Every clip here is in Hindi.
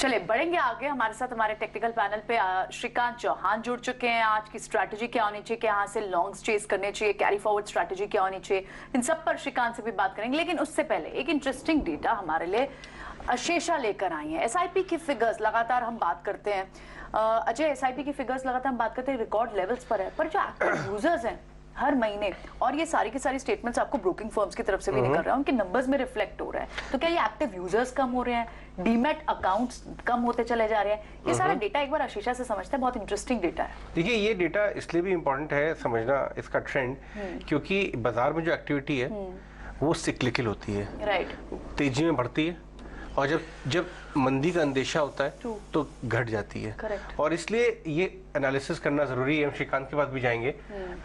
चलिए बढ़ेंगे आगे। हमारे साथ हमारे टेक्निकल पैनल पे श्रीकांत चौहान जुड़ चुके हैं। आज की स्ट्रैटेजी क्या होनी चाहिए, यहाँ से लॉन्ग्स चेस करने चाहिए, कैरी फॉरवर्ड स्ट्रैटेजी क्या होनी चाहिए, इन सब पर श्रीकांत से भी बात करेंगे। लेकिन उससे पहले एक इंटरेस्टिंग डेटा हमारे लिए अशेषा लेकर आई है। एसआईपी की फिगर्स लगातार हम बात करते हैं, अजय एसआईपी की फिगर्स लगातार हम बात करते हैं रिकॉर्ड लेवल्स पर है, पर जो एक्टिव यूजर्स हैं हर महीने, और ये सारी की सारी स्टेटमेंट्स आपको ब्रोकिंग फर्म्स की तरफ से भी निकल रहा है, उनके नंबर्स में रिफ्लेक्ट हो रहा है। तो क्या ये एक्टिव यूजर्स कम हो रहे हैं, डीमैट अकाउंट्स कम होते चले जा रहे हैं? ये सारा डेटा एक बार आशीषा से समझते हैं, बहुत इंटरेस्टिंग डेटा है। देखिए ये डेटा इसलिए भी इम्पोर्टेंट है समझना इसका ट्रेंड, क्योंकि बाजार में जो एक्टिविटी है वो सिक्लिकल होती है, राइट, तेजी में बढ़ती है, और जब मंदी का अंदेशा होता है तो घट जाती है। Correct. और इसलिए ये एनालिसिस करना जरूरी है। हम श्रीकांत के पास भी जाएंगे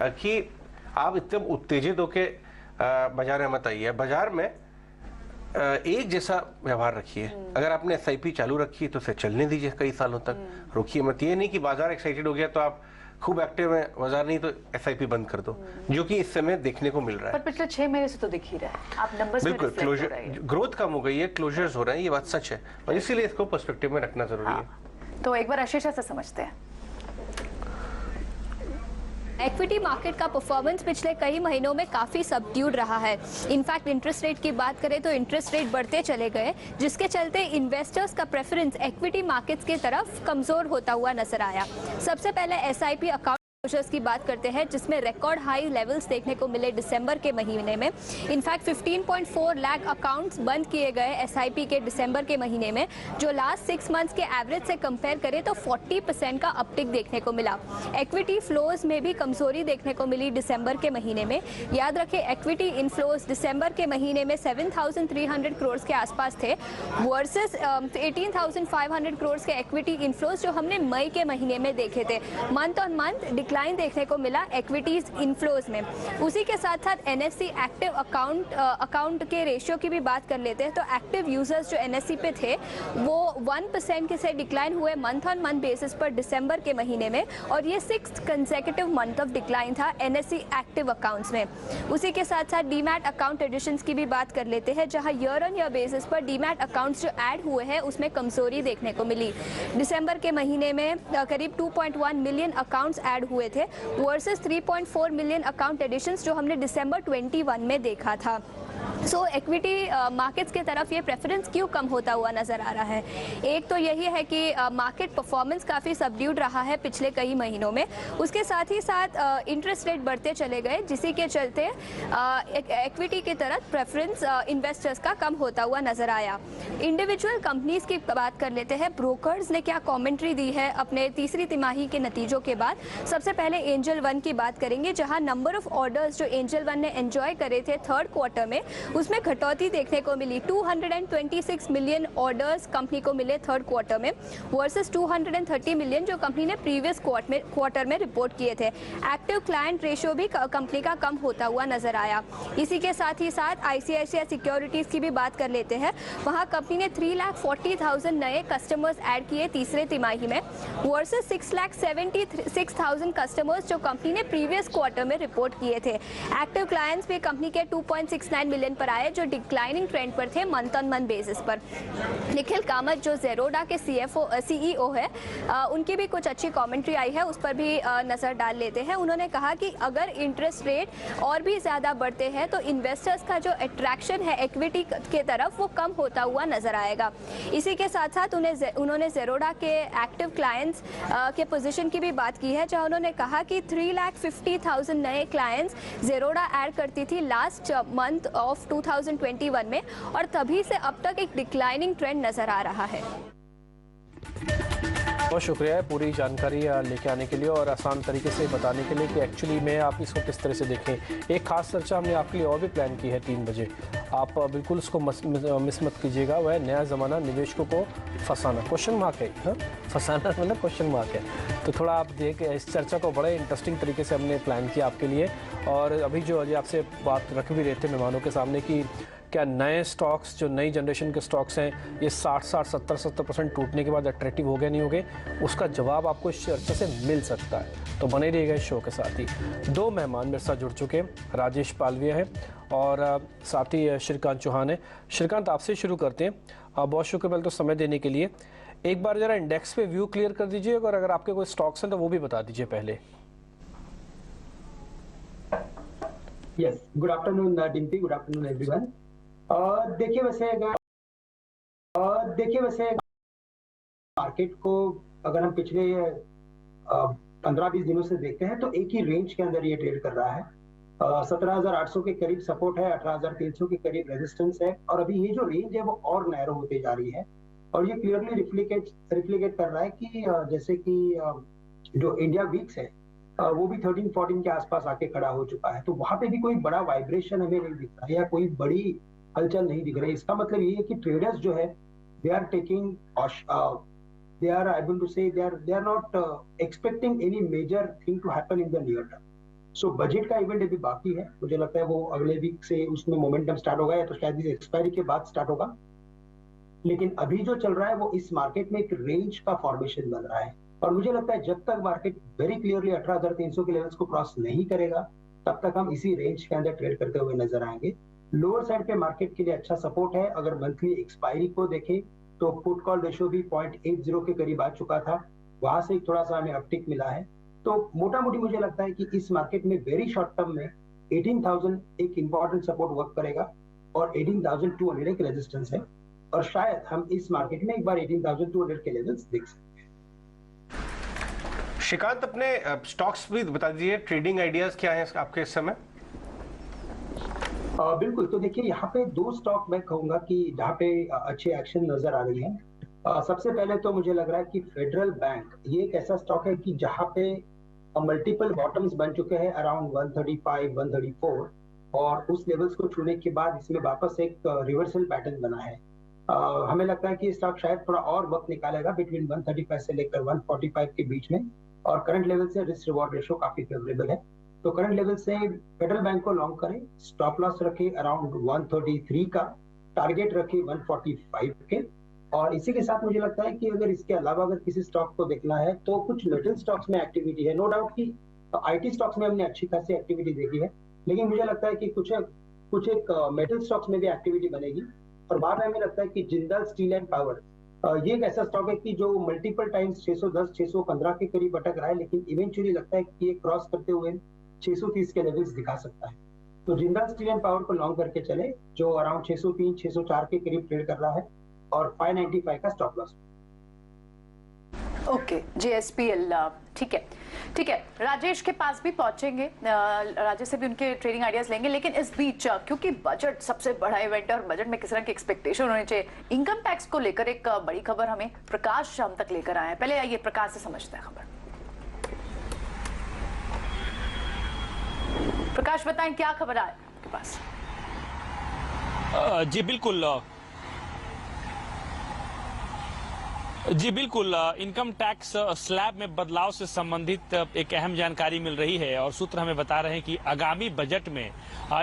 कि आप एकदम उत्तेजित होकर बाजार में मत आइए। बाजार में एक जैसा व्यवहार रखिए। अगर आपने एसआईपी चालू रखी है तो उसे चलने दीजिए कई सालों तक, रोकिए मत। ये नहीं कि बाजार एक्साइटेड हो गया तो आप खूब एक्टिव है, बाजार नहीं तो एसआईपी बंद कर दो, जो कि इस समय देखने को मिल रहा है। पर पिछले 6 महीने से तो दिख ही रहा है, आप नंबर्स में बिल्कुल क्लोजर, ग्रोथ कम हो गई है, क्लोजर्स हो रहे हैं, ये बात सच है, और इसीलिए इसको पर्सपेक्टिव में रखना जरूरी है। तो एक बार आशीषा से समझते हैं। इक्विटी मार्केट का परफॉर्मेंस पिछले कई महीनों में काफ़ी सबड्यूड रहा है। इनफैक्ट इंटरेस्ट रेट की बात करें तो इंटरेस्ट रेट बढ़ते चले गए, जिसके चलते इन्वेस्टर्स का प्रेफरेंस इक्विटी मार्केट्स की तरफ कमज़ोर होता हुआ नजर आया। सबसे पहले एसआईपी अकाउंट की बात करते हैं, जिसमें रिकॉर्ड हाई लेवल्स देखने को मिले दिसंबर के महीने में। इनफैक्ट 15.4 लाख अकाउंट्स बंद किए गए एसआईपी के दिसंबर के महीने में, जो लास्ट 6 मंथ्स के एवरेज से कंपेयर करें तो 40% का अपटिक देखने को मिला। इक्विटी फ्लोज में भी कमजोरी देखने को मिली दिसंबर के महीने में। याद रखें, इक्विटी इनफ्लोज दिसंबर के महीने में 7,300 करोड़ के आसपास थे, वर्सेस 18,500 करोड़ के इक्विटी इनफ्लोज जो हमने मई के महीने में देखे थे। मंथ ऑन मंथ डिक्लाइन देखने को मिला इक्विटीज इनफ्लोज में। उसी के साथ साथ एनएससी एक्टिव अकाउंट के रेशियो की भी बात कर लेते हैं, तो एक्टिव यूजर्स जो एनएससी पे थे वो 1% के से डिक्लाइन हुए मंथ ऑन मंथ बेसिस पर दिसंबर के महीने में, और ये 6th consecutive month of decline था एनएससी एक्टिव अकाउंट्स में। उसी के साथ साथ डीमैट अकाउंट एडिशंस की भी बात कर लेते हैं, जहां ईयर ऑन ईयर बेसिस पर डीमैट अकाउंट्स जो ऐड हुए हैं उसमें कमजोरी देखने को मिली। दिसंबर के महीने में करीब 2.1 मिलियन अकाउंट्स ऐड हुए थे, वर्सेस 3.4 मिलियन अकाउंट एडिशंस जो हमने दिसंबर 21 में देखा था। सो इक्विटी मार्केट्स की तरफ ये प्रेफरेंस क्यों कम होता हुआ नजर आ रहा है? एक तो यही है कि मार्केट परफॉर्मेंस काफ़ी सबड्यूड रहा है पिछले कई महीनों में। उसके साथ ही साथ इंटरेस्ट रेट बढ़ते चले गए, जिसी के चलते इक्विटी की तरफ प्रेफरेंस इन्वेस्टर्स का कम होता हुआ नजर आया। इंडिविजुअल कंपनीज की बात कर लेते हैं, ब्रोकर्स ने क्या कॉमेंट्री दी है अपने तीसरी तिमाही के नतीजों के बाद। सबसे पहले एंजल वन की बात करेंगे, जहां नंबर ऑफ ऑर्डर्स जो एंजल वन ने एंजॉय करे थे थर्ड क्वार्टर में, उसमें घटौती देखने को मिली। 226 मिलियन ऑर्डर्स कंपनी को मिले थर्ड क्वार्टर में, वर्सेस 230 मिलियन जो कंपनी ने प्रीवियस क्वार्टर में रिपोर्ट किए थे। एक्टिव क्लाइंट रेशियो भी कंपनी का कम होता हुआ नजर आया। इसी के साथ ही साथ आईसीआईसीआई सिक्योरिटीज की भी बात कर लेते हैं। वहां कंपनी ने 3,40,000 नए कस्टमर्स ऐड किए तीसरे तिमाही में, वर्सेस 6,76,000 कस्टमर्स जो कंपनी ने प्रीवियस क्वार्टर में रिपोर्ट किए थे। एक्टिव क्लाइंट्स भी कंपनी के 2.69 मिलियन पर आए, जो डिक्लाइनिंग ट्रेंड पर थे मंथ ऑन मंथ बेसिस पर। निखिल कामत जो ज़ेरोडा के सीईओ है, उनकी भी कुछ अच्छी कमेंट्री आई है, उस पर भी नज़र डाल लेते हैं। उन्होंने कहा कि अगर इंटरेस्ट रेट और भी ज़्यादा बढ़ते हैं तो इन्वेस्टर्स का जो अट्रैक्शन है इक्विटी के तरफ वो कम होता हुआ नजर आएगा। इसी के साथ साथ उन्होंने ज़ेरोडा के एक्टिव क्लाइंट्स के पोजीशन की भी बात की है, जहां उन्होंने कहा कि 3,50,000 नए क्लाइंट्स ज़ेरोडा ऐड करती थी लास्ट मंथ ऑफ 2021 में, और तभी से अब तक एक डिक्लाइनिंग ट्रेंड नजर आ रहा है। बहुत शुक्रिया पूरी जानकारी लेके आने के लिए और आसान तरीके से बताने के लिए कि एक्चुअली में आप इसको किस तरह से देखें। एक खास चर्चा हमने आपके लिए और भी प्लान की है 3 बजे, आप बिल्कुल उसको मिस मत कीजिएगा। वह नया ज़माना निवेशकों को फंसाना, क्वेश्चन मार्क है, हाँ फंसाना मतलब क्वेश्चन मार्क है। तो थोड़ा आप देख, इस चर्चा को बड़े इंटरेस्टिंग तरीके से हमने प्लान किया आपके लिए। और अभी जो आपसे बात रख भी रहे थे मेहमानों के सामने कि क्या नए स्टॉक्स जो नई जनरेशन के स्टॉक्स हैं ये 60-60, 70-70% टूटने के बाद अट्रैक्टिव हो गए नहीं हो गए, उसका जवाब आपको इस चर्चा से मिल सकता है। तो बने रहिएगा इस शो के साथ ही। 2 मेहमान मेरे साथ जुड़ चुके हैं, राजेश पालविया हैं और साथ ही श्रीकांत चौहान है। श्रीकांत, आपसे शुरू करते हैं। बहुत शुक्रिया पहले तो समय देने के लिए। एक बार जरा इंडेक्स पे व्यू क्लियर कर दीजिए और अगर आपके कोई स्टॉक्स हैं तो वो भी बता दीजिए पहले। Yes, good afternoon Dimpy, good afternoon everyone. देखिए वैसे मार्केट को अगर हम पिछले 15-20 दिनों से देखते हैं तो एक ही रेंज के अंदर ये ट्रेड कर रहा है। 17,800 के करीब सपोर्ट है, 18,300 के करीब रेजिस्टेंस है और अभी ये जो रेंज है वो और नैरो होते जा रही है और ये क्लियरली रिफ्लेक्ट कर रहा है कि जैसे कि जो इंडिया वीक्स है वो भी 13-14 के आसपास आके खड़ा हो चुका है, तो वहां पे भी कोई बड़ा वाइब्रेशन हमें नहीं दिख रहा है या कोई बड़ी हलचल नहीं दिख रही। इसका मतलब ये है कि ट्रेडर्स जो है they are taking they are able to say they are not expecting any major thing to happen in the near term. So budget का इवेंट अभी बाकी है, मुझे लगता है वो अगले वीक से उसमें मोमेंटम स्टार्ट होगा या तो शायद इस एक्सपायरी के बाद स्टार्ट होगा। लेकिन अभी जो चल रहा है वो इस मार्केट में एक रेंज का फॉर्मेशन बन रहा है और मुझे लगता है जब तक मार्केट वेरी क्लियरली 18,300 के लेवल्स को क्रॉस नहीं करेगा तब तक हम इसी रेंज के अंदर ट्रेड करते हुए नजर आएंगे। लोअर साइड पे मार्केट के लिए अच्छा सपोर्ट है। अगर मंथली एक्सपायरी को देखें तो पुट कॉल रेशियो भी 0.80 के करीब आ चुका था, वहां से थोड़ा सा हमें अपटिक मिला है। तो मोटा मोटी मुझे लगता है कि इस मार्केट में वेरी शॉर्ट टर्म में 18,000 एक इंपॉर्टेंट सपोर्ट वर्क करेगा और 18,200 एक रेजिस्टेंस है और शायद हम इस मार्केट में एक बार 18,200 के लेवल्स देख सकते हैं। श्रीकांत, अपने स्टॉक्स भी बता दीजिए, ट्रेडिंग आइडियाज क्या हैं आपके इस समय? बिल्कुल, तो देखिए यहाँ पे दो स्टॉक मैं कहूंगा कि जहाँ पे अच्छे एक्शन नजर आ रही है। सबसे पहले तो मुझे लग रहा है कि फेडरल बैंक ये एक ऐसा स्टॉक है कि जहाँ पे मल्टीपल बॉटम्स बन चुके हैं अराउंड 135, 134 और उस लेवल्स को छूने के बाद इसमें वापस एक रिवर्सल पैटर्न बना है। हमें लगता है कि स्टॉक शायद थोड़ा और वक्त निकालेगा बिटवीन 135 से लेकर 145 के बीच में और करंट लेवल से रिस्क रिवॉर्ड रेशियो काफी फेवरेबल है। तो करंट लेवल से फेडरल बैंक को लॉन्ग करें, स्टॉप लॉस रखे अराउंड 133 का, टारगेट रखे 145 के और इसी के साथ मुझे लगता है कि अगर इसके अलावा अगर किसी स्टॉक को देखना है तो कुछ मेटल स्टॉक्स में एक्टिविटी है। नो डाउट कि आईटी स्टॉक्स में हमने अच्छी खासी एक्टिविटी देखी है, लेकिन मुझे लगता है कि कुछ एक मेटल स्टॉक्स में भी एक्टिविटी बनेगी और बाद में हमें लगता है कि जिंदल स्टील एंड पावर ये एक ऐसा स्टॉक है कि जो मल्टीपल टाइम्स 610, 615 के करीब अटक रहा है, लेकिन इवेंचुअली लगता है कि ये क्रॉस करते हुए 630 के लेवल्स दिखा सकता है। तो जिंदल स्टील एंड पावर को लॉन्ग करके चले जो अराउंड 603, 604 के करीब ट्रेड कर रहा है और 595 का स्टॉप लॉस। ओके, JSPL, ठीक है। राजेश के पास भी पहुंचेंगे, राजेश से भी उनके ट्रेडिंग आइडियाज लेंगे, लेकिन इस बीच क्योंकि बजट सबसे बड़ा इवेंट है और बजट में किस तरह की एक्सपेक्टेशन होनी चाहिए, इनकम टैक्स को लेकर एक बड़ी खबर हमें प्रकाश हम तक लेकर आए हैं। पहले आइए प्रकाश से समझते हैं खबर। प्रकाश बताएं क्या खबर है आपके पास? जी बिल्कुल, इनकम टैक्स स्लैब में बदलाव से संबंधित एक अहम जानकारी मिल रही है और सूत्र हमें बता रहे हैं कि आगामी बजट में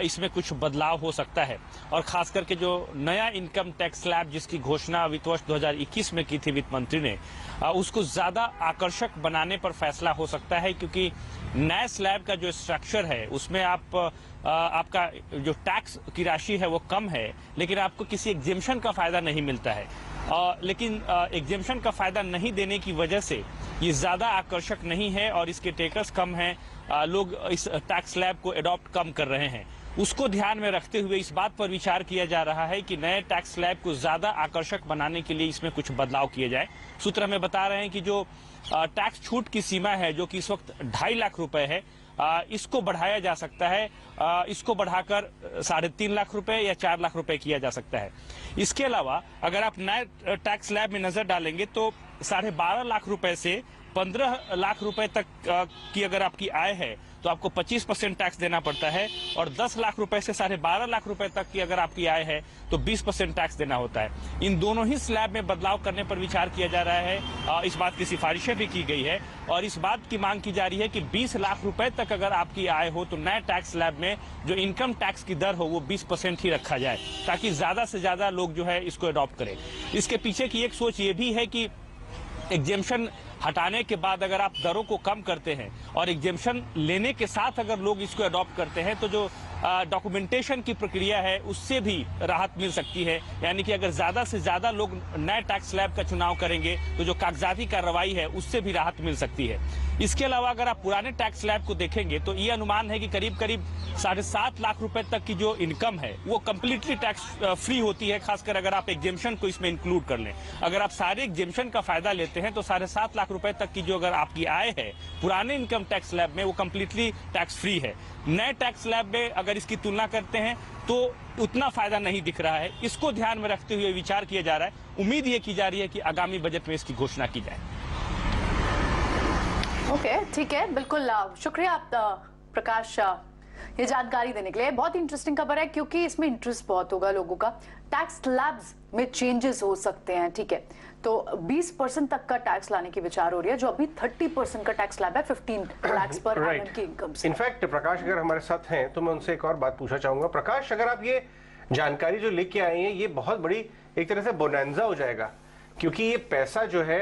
इसमें कुछ बदलाव हो सकता है और खास करके जो नया इनकम टैक्स स्लैब जिसकी घोषणा वित्त वर्ष 2021 में की थी वित्त मंत्री ने, उसको ज्यादा आकर्षक बनाने पर फैसला हो सकता है क्योंकि नए स्लैब का जो स्ट्रक्चर है उसमें आपका जो टैक्स की राशि है वो कम है, लेकिन आपको किसी एग्जेम्पशन का फायदा नहीं मिलता है। लेकिन एग्जेम्पशन का फायदा नहीं देने की वजह से ये ज्यादा आकर्षक नहीं है और इसके टेकर्स कम हैं, लोग इस टैक्स स्लैब को अडॉप्ट कम कर रहे हैं। उसको ध्यान में रखते हुए इस बात पर विचार किया जा रहा है कि नए टैक्स स्लैब को ज्यादा आकर्षक बनाने के लिए इसमें कुछ बदलाव किए जाए। सूत्र हमें बता रहे हैं कि जो टैक्स छूट की सीमा है जो कि इस वक्त 2.5 लाख रुपए है, इसको बढ़ाया जा सकता है, इसको बढ़ाकर 3.5 लाख रुपए या 4 लाख रुपए किया जा सकता है। इसके अलावा अगर आप नए टैक्स स्लैब में नजर डालेंगे तो 12.5 लाख रुपए से 15 लाख रुपए तक की अगर आपकी आय है तो आपको 25% टैक्स देना पड़ता है और 10 लाख रुपए से 12.5 लाख रुपए तक की अगर आपकी आय है तो 20% टैक्स देना होता है। इन दोनों ही स्लैब में बदलाव करने पर विचार किया जा रहा है। इस बात की सिफारिशें भी की गई है और इस बात की मांग की जा रही है कि 20 लाख रुपए तक अगर आपकी आय हो तो नए टैक्स स्लैब में जो इनकम टैक्स की दर हो वो 20% ही रखा जाए ताकि ज्यादा से ज्यादा लोग जो है इसको अडॉप्ट करें। इसके पीछे की एक सोच ये भी है कि एग्जेम्पशन हटाने के बाद अगर आप दरों को कम करते हैं और एग्जेम्पशन लेने के साथ अगर लोग इसको अडॉप्ट करते हैं तो जो डॉक्यूमेंटेशन की प्रक्रिया है उससे भी राहत मिल सकती है। यानी कि अगर ज्यादा से ज्यादा लोग नए टैक्स स्लैब का चुनाव करेंगे तो जो कागजाती कार्रवाई है उससे भी राहत मिल सकती है। इसके अलावा अगर आप पुराने टैक्स स्लैब को देखेंगे तो ये अनुमान है कि करीब करीब 7.5 लाख रुपए तक की जो इनकम है वो कंप्लीटली टैक्स फ्री होती है, खासकर अगर आप एग्जेम्पशन को इसमें इंक्लूड कर लें। अगर आप सारे एग्जेम्पशन का फायदा लेते हैं तो 7.5 लाख रुपए तक की जो अगर आपकी आय है पुराने इनकम टैक्स स्लैब में वो कंप्लीटली टैक्स फ्री है। नए टैक्स स्लैब में अगर इसकी तुलना करते हैं तो उतना फायदा नहीं दिख रहा है। इसको ध्यान में रखते हुए विचार किया जा रहा है। उम्मीद ये की जा रही है कि आगामी बजट में इसकी घोषणा की जाए। ओके, ठीक है, बिल्कुल शुक्रिया आप प्रकाश ये जानकारी देने के लिए। बहुत इंटरेस्टिंग खबर है क्योंकि इसमें इंटरेस्ट बहुत होगा लोगों का। टैक्स स्लैब्स में चेंजेस हो सकते हैं, ठीक है, तो 20% तक का टैक्स लाने की विचार हो रही है, जो अभी 30% का टैक्स स्लैब है 15 लाख पर एनम की इनकम से। इनफैक्ट प्रकाश अगर हमारे साथ हैं तो मैं उनसे एक और बात पूछना चाहूंगा। प्रकाश, अगर आप ये जानकारी जो लेके आए हैं ये बहुत बड़ी एक तरह से बोनांजा हो जाएगा, क्योंकि ये पैसा जो है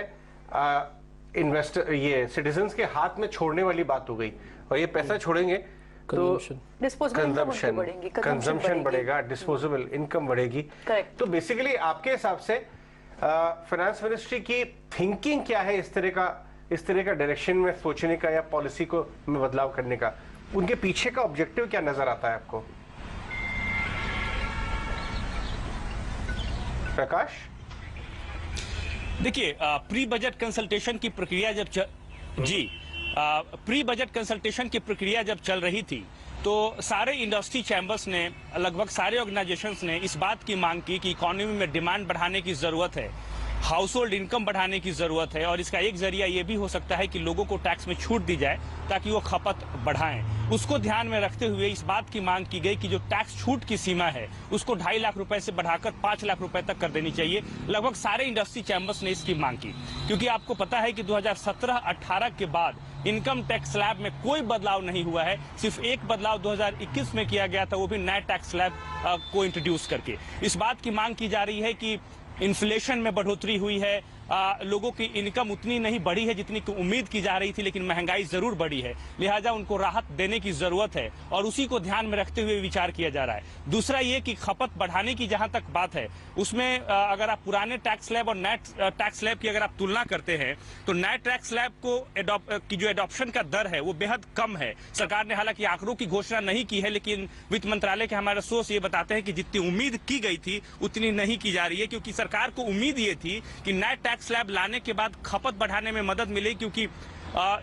इन्वेस्टर ये सिटीजन्स के हाथ में छोड़ने वाली बात हो गई, और ये पैसा छोड़ेंगे तो कंजम्पशन बढ़ेगा, डिस्पोजेबल इनकम बढ़ेगी। तो बेसिकली आपके हिसाब से फाइनेंस मिनिस्ट्री की थिंकिंग क्या है इस तरह का डायरेक्शन में सोचने का या पॉलिसी को में बदलाव करने का? उनके पीछे का ऑब्जेक्टिव क्या नजर आता है आपको प्रकाश? देखिए, प्री बजट कंसल्टेशन की प्रक्रिया जब प्री बजट कंसल्टेशन की प्रक्रिया जब चल रही थी तो सारे इंडस्ट्री चैम्बर्स ने, लगभग सारे ऑर्गेनाइजेशंस ने इस बात की मांग की कि इकोनॉमी में डिमांड बढ़ाने की जरूरत है, हाउस होल्ड इनकम बढ़ाने की जरूरत है, और इसका एक जरिया ये भी हो सकता है कि लोगों को टैक्स में छूट दी जाए ताकि वो खपत बढ़ाएं। उसको ध्यान में रखते हुए इस बात की मांग की गई कि जो टैक्स छूट की सीमा है उसको 2.5 लाख रुपए से बढ़ाकर 5 लाख रुपए तक कर देनी चाहिए। लगभग सारे इंडस्ट्री चैम्बर्स ने इसकी मांग की, क्योंकि आपको पता है कि 2017-18 के बाद इनकम टैक्स स्लैब में कोई बदलाव नहीं हुआ है। सिर्फ एक बदलाव 2021 में किया गया था, वो भी नए टैक्स स्लैब को इंट्रोड्यूस करके। इस बात की मांग की जा रही है कि इन्फ्लेशन में बढ़ोतरी हुई है, लोगों की इनकम उतनी नहीं बढ़ी है जितनी उम्मीद की जा रही थी, लेकिन महंगाई जरूर बढ़ी है, लिहाजा उनको राहत देने की जरूरत है और उसी को ध्यान में रखते हुए विचार किया जा रहा है। दूसरा ये कि खपत बढ़ाने की जहां तक बात है उसमें अगर आप पुराने टैक्स स्लैब और नए टैक्स स्लैब की अगर आप तुलना करते हैं तो नए टैक्स स्लैब की जो एडॉप्शन का दर है वो बेहद कम है। सरकार ने हालांकि आंकड़ों की घोषणा नहीं की है, लेकिन वित्त मंत्रालय के हमारे सोर्स ये बताते हैं कि जितनी उम्मीद की गई थी उतनी नहीं की जा रही है, क्योंकि सरकार को उम्मीद ये थी कि नए टैक्स स्लैब लाने के बाद खपत बढ़ाने में मदद मिले, क्योंकि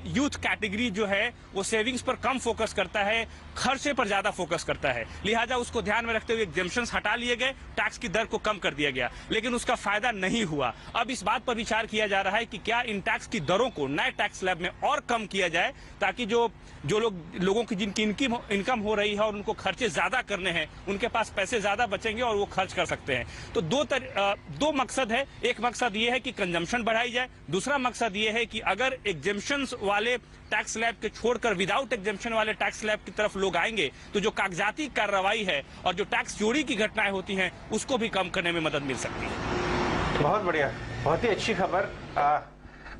यूथ कैटेगरी जो है वो सेविंग्स पर कम फोकस करता है, खर्चे पर ज्यादा फोकस करता है, लिहाजा उसको ध्यान में रखते हुए एग्जेम्पशंस हटा लिए गए, टैक्स की दर को कम कर दिया गया, लेकिन उसका फायदा नहीं हुआ। अब इस बात पर विचार किया जा रहा है कि क्या इन टैक्स की दरों को नए टैक्स स्लैब में और कम किया जाए, ताकि जो लोगों की जिनकी इनकम हो रही है और उनको खर्चे ज्यादा करने हैं उनके पास पैसे ज्यादा बचेंगे और वो खर्च कर सकते हैं। तो दो मकसद है। एक मकसद ये है कि कंजम्पशन बढ़ाई जाए, दूसरा मकसद ये है कि अगर एग्जेम्पशन वाले टैक्स स्लैब के छोड़कर विदाउट एग्जेम्पशन वाले टैक्स स्लैब की तरफ लोग आएंगे तो जो कागजाती कार्रवाई है और जो टैक्स चोरी की घटनाएं होती हैं उसको भी कम करने में मदद मिल सकती है। बहुत बढ़िया, बहुत ही अच्छी खबर।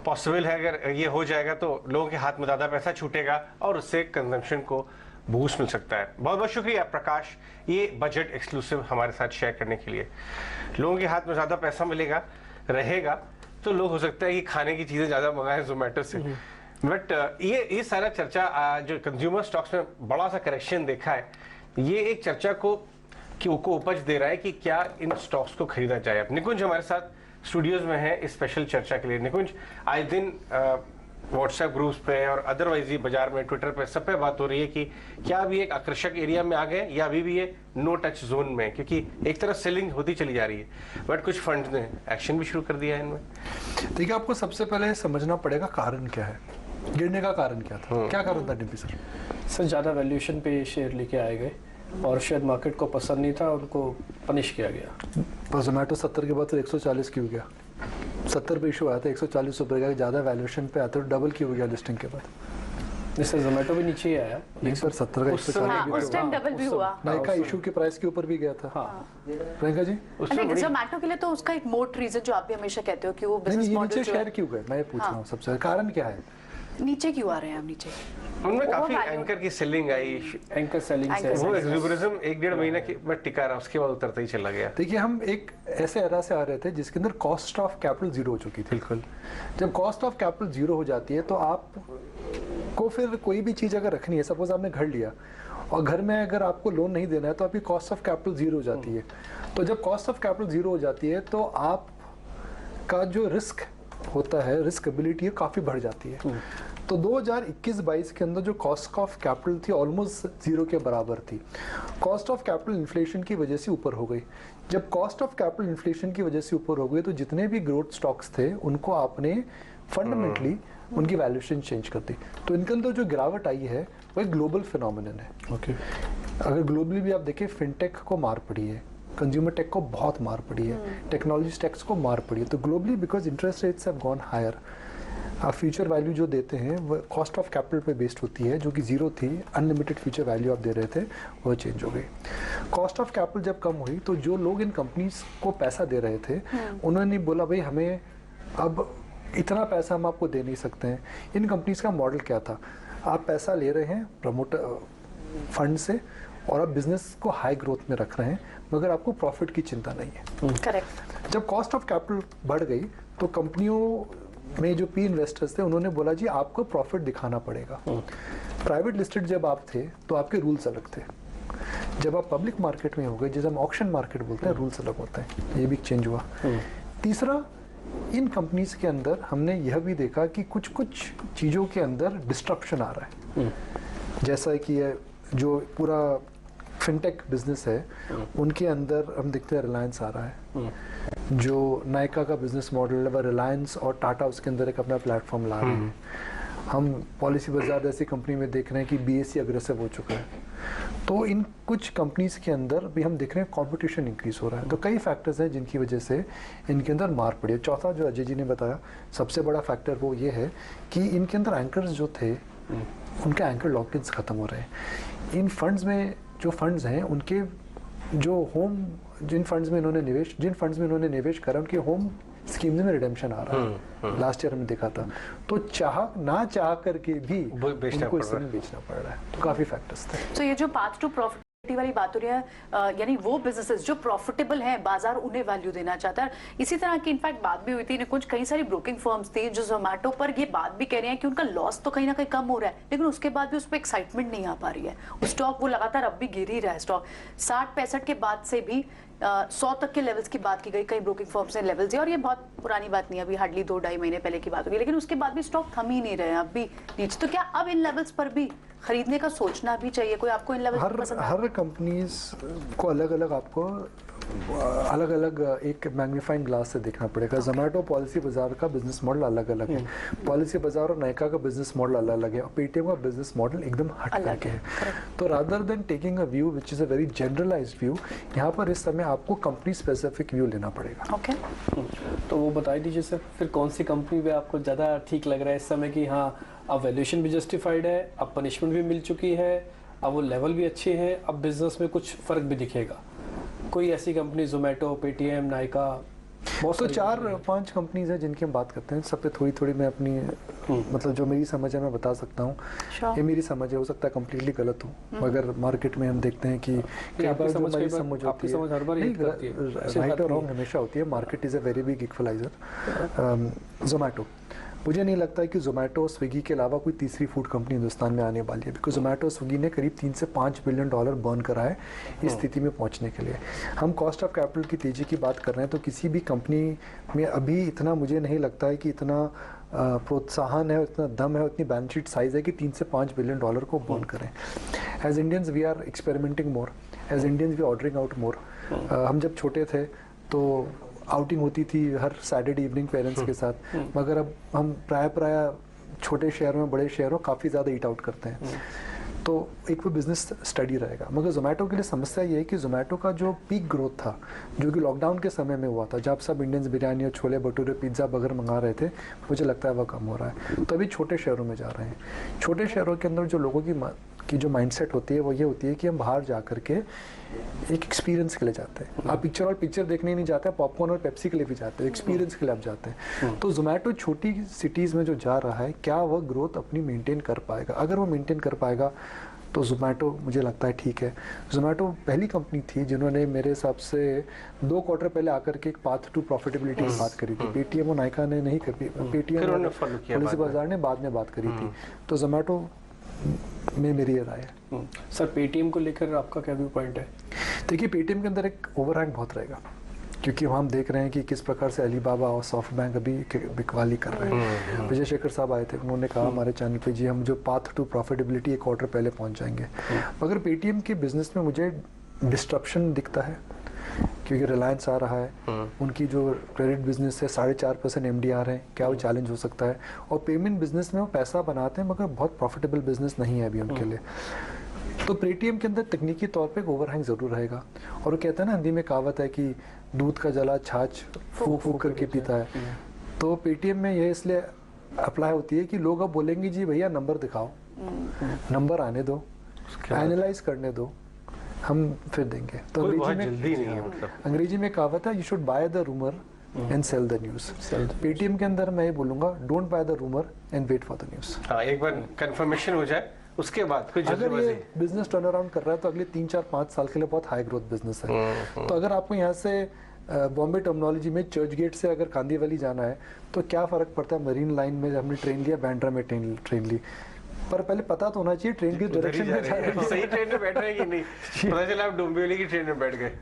पॉसिबल है अगर ये हो जाएगा तो लोगों के हाथ में ज्यादा पैसा छूटेगा और उससे कंजम्पशन को बूस्ट मिल सकता है। बहुत बहुत शुक्रिया प्रकाश, ये बजट एक्सक्लूसिव हमारे साथ शेयर करने के लिए। लोगों के हाथ में ज्यादा पैसा मिलेगा रहेगा तो लोग हो सकता है कि खाने की चीजें ज्यादा मंगाएं जोमेटो से, बट ये सारा चर्चा जो कंज्यूमर स्टॉक्स में बड़ा सा करेक्शन देखा है, ये एक चर्चा को उपज दे रहा है कि क्या इन स्टॉक्स को खरीदा जाए। निकुंज हमारे साथ स्टूडियोज में है इस स्पेशल चर्चा के लिए। निकुंज, आए दिन व्हाट्सएप ग्रुप्स पे और अदरवाइज ही बाजार में, ट्विटर पे सब पे बात हो रही है कि क्या अभी एक आकर्षक एरिया में आ गए या अभी भी ये नो टच जोन में, क्योंकि एक तरफ सेलिंग होती चली जा रही है बट कुछ फंड्स ने एक्शन भी शुरू कर दिया है इनमें। देखिए, आपको सबसे पहले समझना पड़ेगा कारण क्या है, गिरने का कारण क्या था, क्या कारण था डिम्पी सर? सर ज़्यादा वैल्यूएशन पे शेयर लेके आए गए और शायद मार्केट को पसंद नहीं था, उनको पनिश किया गया। तो जोमेटो 70 के बाद तो 140 क्यों गया? 70 पे इशू आया था, 140 रुपये का ज़्यादा वैल्यूएशन पे आते तो डबल क्यों गया लिस्टिंग के बाद? जैसे जोमेटो भी नीचे ही आया एक बार 70 का उस समय हाँ, उस टाइम डबल भी हुआ। नायका इशू के प्राइस के ऊपर भी गया था। हाँ प्रियंका जी लेकिन जोमेटो के लिए तो उसका एक मोट रीजन जो आप भी हमेशा कहते हो कि वो नहीं बिजनेस ये मॉडल नीचे जो है शेयर क्यों गए, मैं ये पूछ रहा हूँ सबसे कारण क्या है? नीचे क्यों आ रहे हैं हम नीचे? उनमें काफी Overvalue। एंकर की सेलिंग आई, एंकर सेलिंग से Anchor वो एक्सुबरेशन 1-1.5 महीने में टिका रहा, उसके बाद उतरता ही चला गया। देखिए हम एक ऐसे एरा से आ रहे थे जिसके अंदर कॉस्ट ऑफ कैपिटल जीरो हो चुकी थी। बिल्कुल। जब कॉस्ट ऑफ कैपिटल जीरो हो जाती है तो आप को फिर कोई भी चीज़ अगर रखनी है, सपोज आपने घर लिया और घर में अगर आपको लोन नहीं देना है तो आपकी कॉस्ट ऑफ कैपिटल जीरो हो जाती है। तो जब कॉस्ट ऑफ कैपिटल जीरो हो जाती है तो आप का जो रिस्क होता है, रिस्क एबिलिटी काफ़ी बढ़ जाती है। तो 2021-22 के अंदर जो कॉस्ट ऑफ कैपिटल थी ऑलमोस्ट जीरो के बराबर थी। कॉस्ट ऑफ कैपिटल इन्फ्लेशन की वजह से ऊपर हो गई। जब कॉस्ट ऑफ कैपिटल इन्फ्लेशन की वजह से ऊपर हो गई तो जितने भी ग्रोथ स्टॉक्स थे उनको आपने फंडामेंटली उनकी वैल्यूएशन चेंज कर दी। तो इनके अंदर जो गिरावट आई है वो एक ग्लोबल फिनोमिनन है। ओके अगर ग्लोबली भी आप देखें, फिनटेक को मार पड़ी है, कंज्यूमर टेक को बहुत मार पड़ी है, टेक्नोलॉजी स्टॉक्स को मार पड़ी है। तो globally because interest rates have gone higher, आप फ्यूचर वैल्यू जो देते हैं वो कॉस्ट ऑफ कैपिटल पे बेस्ड होती है, जो कि जीरो थी, अनलिमिटेड फ्यूचर वैल्यू आप दे रहे थे, वो चेंज हो गई। कॉस्ट ऑफ कैपिटल जब कम हुई तो जो लोग इन कंपनीज को पैसा दे रहे थे उन्होंने बोला भाई हमें अब इतना पैसा हम आपको दे नहीं सकते हैं। इन कंपनीज का मॉडल क्या था, आप पैसा ले रहे हैं प्रमोटर फंड से और आप बिजनेस को हाई ग्रोथ में रख रहे हैं, मगर आपको प्रॉफिट की चिंता नहीं है। करेक्ट। जब कॉस्ट ऑफ कैपिटल बढ़ गई तो कंपनियों में जो पी इन्वेस्टर्स थे उन्होंने बोला जी आपको प्रॉफिट दिखाना पड़ेगा। प्राइवेट लिस्टेड जब आप थे तो आपके रूल्स अलग थे, जब आप पब्लिक मार्केट में हो गए, जैसे हम ऑक्शन मार्केट बोलते हैं, रूल्स अलग होते हैं। ये भी चेंज हुआ। तीसरा, इन कंपनीज के अंदर हमने यह भी देखा कि कुछ कुछ चीज़ों के अंदर डिस्ट्रप्शन आ रहा है। जैसा कि ये जो पूरा फिनटेक बिजनेस है उनके अंदर हम देखते हैं रिलायंस आ रहा है, जो नायका का बिजनेस मॉडल है वह रिलायंस और टाटा उसके अंदर एक अपना प्लेटफॉर्म ला रहे हैं। हम पॉलिसी बाजार जैसी कंपनी में देख रहे हैं कि बीएसई अग्रेसिव हो चुका है। तो इन कुछ कंपनीज के अंदर भी हम देख रहे हैं कंपटीशन इंक्रीज हो रहा है। तो कई फैक्टर्स हैं जिनकी वजह से इनके अंदर मार पड़ी है। चौथा जो अजय जी ने बताया सबसे बड़ा फैक्टर वो ये है कि इनके अंदर एंकर्स जो थे उनके एंकर लॉक-इन्स खत्म हो रहे हैं। इन फंड्स में जो फंड्स हैं उनके जो जिन फंड्स में इन्होंने निवेश करा उनके होम स्कीम्स में रिडेम्पशन आ रहा है। लास्ट ईयर हमने देखा था। तो ना चाह करके भी उनको इस समय बेचना पड़ रहा है। तो काफी फैक्टर्स थे। तो ये जो पाथ टू प्रॉफिट वाली बात हो रही है, यानी वो बिजनेसेस जो प्रॉफिटेबल हैं बाजार उन्हें वैल्यू देना चाहता है। इसी तरह की इनफैक्ट बात भी हुई थी, कुछ कई सारी ब्रोकिंग फर्म्स थी जो जोमेटो पर ये बात भी कह रहे हैं कि उनका लॉस तो कहीं ना कहीं कम हो रहा है, लेकिन उसके बाद भी उस पर एक्साइटमेंट नहीं आ पा रही है। उस स्टॉक वो लगातार अब भी गिर ही रहा है। स्टॉक 60-65 के बाद से भी 100 तक के लेवल्स की बात की गई, कई ब्रोकिंग फर्म्स ने लेवल्स दिए, और ये बहुत पुरानी बात नहीं है, अभी हार्डली 2-2.5 महीने पहले की बात होगी, लेकिन उसके बाद भी स्टॉक थम ही नहीं रहे हैं अब भी नीचे। तो क्या अब इन लेवल्स पर भी खरीदने का सोचना भी चाहिए? कोई आपको इन लेवल्स पर पसंद? हर कंपनीज को अलग अलग एक मैग्नीफाइंग ग्लास से देखना पड़ेगा। जोमेटो पॉलिसी बाजार का बिजनेस मॉडल अलग अलग है, पॉलिसी बाजार और नायका का बिजनेस मॉडल अलग अलग है, और पेटीएम का बिजनेस मॉडल एकदम हट करके है। तो rather than taking a view which is a very generalised view, यहाँ पर इस समय आपको कंपनी स्पेसिफिक व्यू लेना पड़ेगा। ओके, तो वो बताई दीजिए सर, फिर कौन सी कंपनी पे आपको ज़्यादा ठीक लग रहा है इस समय कि हाँ अब वैल्यूएशन भी जस्टिफाइड है, अब पनिशमेंट भी मिल चुकी है, अब वो लेवल भी अच्छे हैं, अब बिजनेस में कुछ फर्क भी दिखेगा? कोई ऐसी कंपनी, जोमेटो, पेटीएम, नायका, बहुत तो 4-5 कंपनीज हैं जिनकी हम बात करते हैं। सब पे थोड़ी थोड़ी मैं अपनी मतलब जो मेरी समझ है मैं बता सकता हूँ। ये मेरी समझ है, हो सकता है कम्प्लीटली गलत हो, मगर मार्केट में हम देखते हैं कि कई बार जो हमारी समझ होती है राइट और रॉन्ग हमेशा होती है। Market is a very big equaliser. Zomato, मुझे नहीं लगता है कि जोमेटो और स्विगी के अलावा कोई तीसरी फूड कंपनी हिंदुस्तान में आने वाली है, बिकॉज जोमेटो और स्विगी ने करीब 3 से 5 बिलियन डॉलर बर्न करा है इस स्थिति में पहुंचने के लिए। हम कॉस्ट ऑफ कैपिटल की तेज़ी की बात कर रहे हैं, तो किसी भी कंपनी में अभी इतना मुझे नहीं लगता है कि इतना प्रोत्साहन है, इतना दम है, उतनी बैलेंस शीट साइज़ है कि 3 से 5 बिलियन डॉलर को बर्न करें। As Indians we are experimenting more, as Indians we ordering out more. हम जब छोटे थे तो आउटिंग होती थी हर सैटरडे इवनिंग पेरेंट्स के साथ, मगर अब हम प्राय छोटे शहरों में, बड़े शहरों काफ़ी ज़्यादा ईट आउट करते हैं। तो एक वो बिजनेस स्टडी रहेगा। मगर जोमेटो के लिए समस्या ये है कि जोमेटो का जो पीक ग्रोथ था, जो कि लॉकडाउन के समय में हुआ था, जब सब इंडियंस बिरयानी और छोले भटूरे पिज्ज़ा बर्गर मंगा रहे थे, मुझे लगता है वह कम हो रहा है। तो अभी छोटे शहरों में जा रहे हैं। छोटे शहरों के अंदर जो लोगों की जो माइंडसेट होती है वो ये होती है कि हम बाहर जा करके एक एक्सपीरियंस के लिए जाते हैं। आप पिक्चर देखने नहीं जाते, पॉपकॉर्न और पेप्सी के लिए भी जाते हैं, एक्सपीरियंस के लिए आप जाते हैं। तो जोमेटो छोटी सिटीज़ में जो जा रहा है, क्या वह ग्रोथ अपनी मेंटेन कर पाएगा? अगर वो मेंटेन कर पाएगा तो जोमेटो मुझे लगता है ठीक है। जोमेटो पहली कंपनी थी जिन्होंने मेरे हिसाब से 2 क्वार्टर पहले आकर के एक पाथ टू प्रॉफिटेबिलिटी की बात करी थी। पेटीएम और नायका ने नहीं करी, पेटीएम और पॉलिसी बाजार ने बाद में बात करी थी। तो जोमेटो में मेरी ये राय है। सर, पेटीएम को लेकर आपका क्या व्यू पॉइंट है? देखिए, पेटीएम के अंदर एक ओवरहैंग बहुत रहेगा, क्योंकि हम देख रहे हैं कि किस प्रकार से अलीबाबा और सॉफ्ट बैंक अभी बिकवाली कर रहे हैं। विजय शेखर साहब आए थे, उन्होंने कहा हमारे चैनल पे, जी हम जो पाथ टू प्रॉफिटेबिलिटी 1 क्वार्टर पहले पहुंच जाएंगे। मगर पेटीएम के बिजनेस में मुझे डिस्ट्रप्शन दिखता है, क्योंकि रिलायंस आ रहा है, उनकी जो क्रेडिट बिजनेस है 4.5% MDR है, क्या वो चैलेंज हो सकता है? और पेमेंट बिजनेस में वो पैसा बनाते हैं, मगर बहुत प्रॉफिटेबल बिजनेस नहीं है अभी उनके लिए। तो पेटीएम के अंदर तकनीकी तौर पे एक ओवरहैंग जरूर रहेगा। और वो कहता है ना, हिंदी में कहावत है कि दूध का जला छाछ फूक फूक करके पीता है। तो पेटीएम में यह इसलिए अप्लाई होती है कि लोग अब बोलेंगे जी भैया नंबर दिखाओ, नंबर आने दो, एनालाइज करने दो, हम फिर देंगे। तो अंग्रेजी में कहावत है, you should buy the rumour and sell the news. Paytm के अंदर मैं ये बोलूंगा, don't buy the rumour and wait for the news. हाँ, एक बार कंफर्मेशन हो जाए उसके बाद कोई अगर ये बिजनेस टर्न अराउंड कर रहा है तो अगले 3-4-5 साल के लिए बहुत हाई ग्रोथ बिजनेस है। तो अगर आपको यहाँ से बॉम्बे टर्मिनोलॉजी में चर्च गेट से अगर कांदीवली जाना है तो क्या फर्क पड़ता है? मरीन लाइन में हमने ट्रेन लिया, बैंड्रा में ट्रेन ली, पर पहले पता तो होना चाहिए ट्रेन की डायरेक्शन में जा रही है, सही ट्रेन में बैठ रहे हैं कि नहीं। पता चला आप डोंबिवली की ट्रेन में बैठ गए,